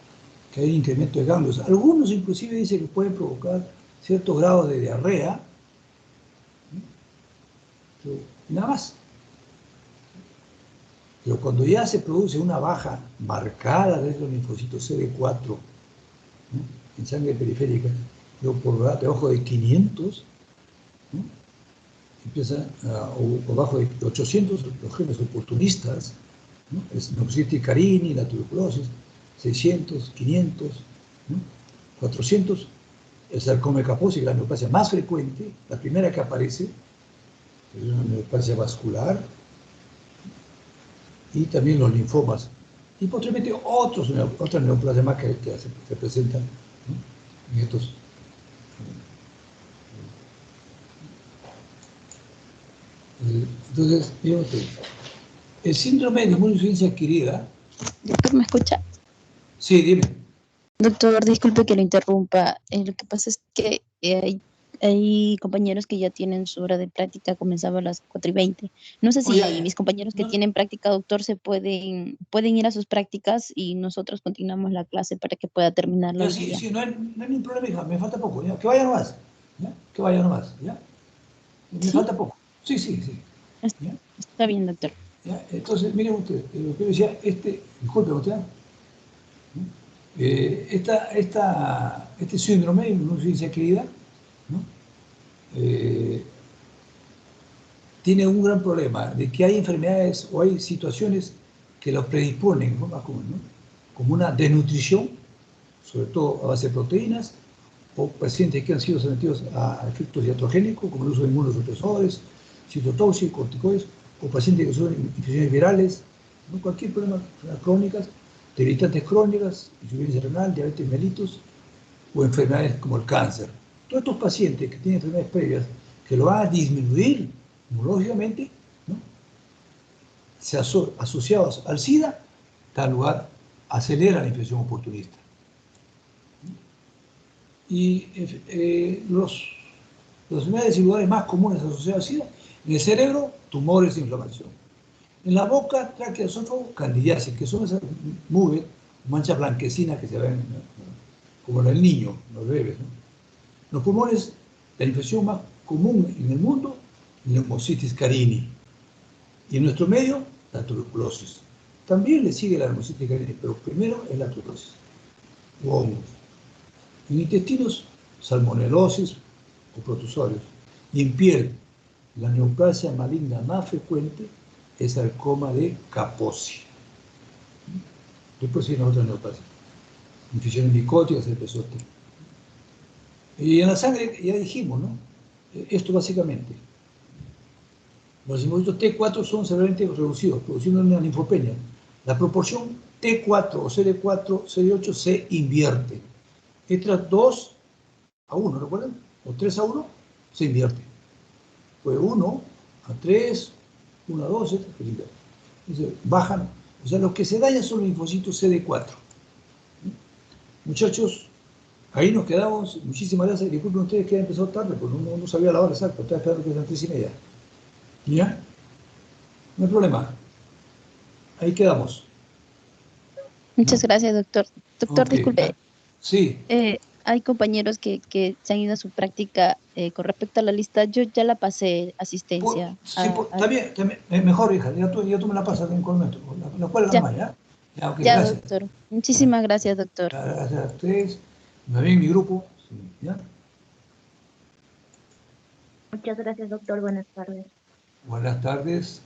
que hay incremento de ganglios. Algunos inclusive dicen que pueden provocar cierto grado de diarrea, pero nada más. Pero cuando ya se produce una baja marcada de los linfocitos CD4, ¿no?, en sangre periférica, luego por debajo de 500, ¿no?, empieza, o bajo de 800, los genes oportunistas, ¿no?, es neumocitis carini, la tuberculosis, 600, 500, ¿no?, 400, el sarcoma de Kaposi, la neoplasia más frecuente, la primera que aparece, es una neoplasia vascular, y también los linfomas. Y posteriormente otras neoplasias más que se presentan, ¿no?, en estos. Entonces, fíjate, el síndrome de inmunodeficiencia adquirida. Doctor, ¿me escucha? Sí, dime. Doctor, disculpe que lo interrumpa. Lo que pasa es que hay compañeros que ya tienen su hora de práctica, comenzaba a las 4:20. No sé si Oye, mis compañeros que no, tienen práctica, doctor, pueden ir a sus prácticas y nosotros continuamos la clase para que pueda terminarla ya, hoy sí, día. sí, no hay ningún problema, hija, me falta poco, ya, que vaya nomás, ¿ya? Que vaya nomás, ¿ya? Me ¿Sí? falta poco. Sí, sí, sí. Es- ¿Ya? Está bien, doctor. ¿Ya? Entonces, miren ustedes, lo que yo decía, disculpe usted, ¿no?, este síndrome de inmunodeficiencia adquirida, ¿no?, tiene un gran problema, de que hay enfermedades o hay situaciones que lo predisponen, ¿no?, ¿no?, como una desnutrición, sobre todo a base de proteínas, o pacientes que han sido sometidos a efectos iatrogénicos, como el uso de inmunosupresores, citotóxicos, corticoides, o pacientes que sufren infecciones virales, ¿no?, cualquier problema, enfermedades crónicas, debilitantes crónicas, insuficiencia renal, diabetes mellitus, o enfermedades como el cáncer. Todos estos pacientes que tienen enfermedades previas que lo van a disminuir inmunológicamente, ¿no?, asociados al SIDA, tal lugar acelera la infección oportunista. Y las enfermedades y lugares más comunes asociadas al SIDA: en el cerebro, tumores e inflamación; en la boca, tráquea, esófago, candidiasis, que son esas nubes, manchas blanquecinas que se ven, ¿no?, como en el niño, en los bebés, ¿no? Los pulmones, la infección más común en el mundo, neumocitis carini. Y en nuestro medio, la tuberculosis. También le sigue la neumocitis carini, pero primero es la tuberculosis, u hongos. En intestinos, salmonelosis o protozoarios. Y en piel, la neoplasia maligna más frecuente es el sarcoma de Kaposi. Después siguen otras neoplasias, infecciones micóticas, herpes zóster. Y en la sangre, ya dijimos, ¿no?, esto básicamente. Los linfocitos T4 son severamente reducidos, produciendo una linfopenia. La proporción T4 o CD4, CD8 se invierte. Estas 2:1, ¿recuerdan? O 3:1, se invierte. Pues 1:3, 1:2, se invierte. Entonces, bajan. O sea, lo que se daña son los linfocitos CD4. Muchachos, ahí nos quedamos. Muchísimas gracias. Disculpen ustedes que haya empezado tarde, porque no sabía la hora exacta. Estaba esperando que sean 3:30. ¿Ya? No hay problema. Ahí quedamos, Muchas ¿no? gracias, doctor. Doctor, Ok. disculpe, Sí. hay compañeros que se han ido a su práctica con respecto a la lista. Yo ya la pasé asistencia. Sí, también, mejor, hija. Ya tú me la pasas en un momento. La cuelga Ya, nomás, ¿ya? Ya, ok, ya, gracias. doctor. Ya, Muchísimas gracias, doctor. gracias a ustedes. Me ven mi grupo. Sí, ¿ya? Muchas gracias, doctor. Buenas tardes. Buenas tardes.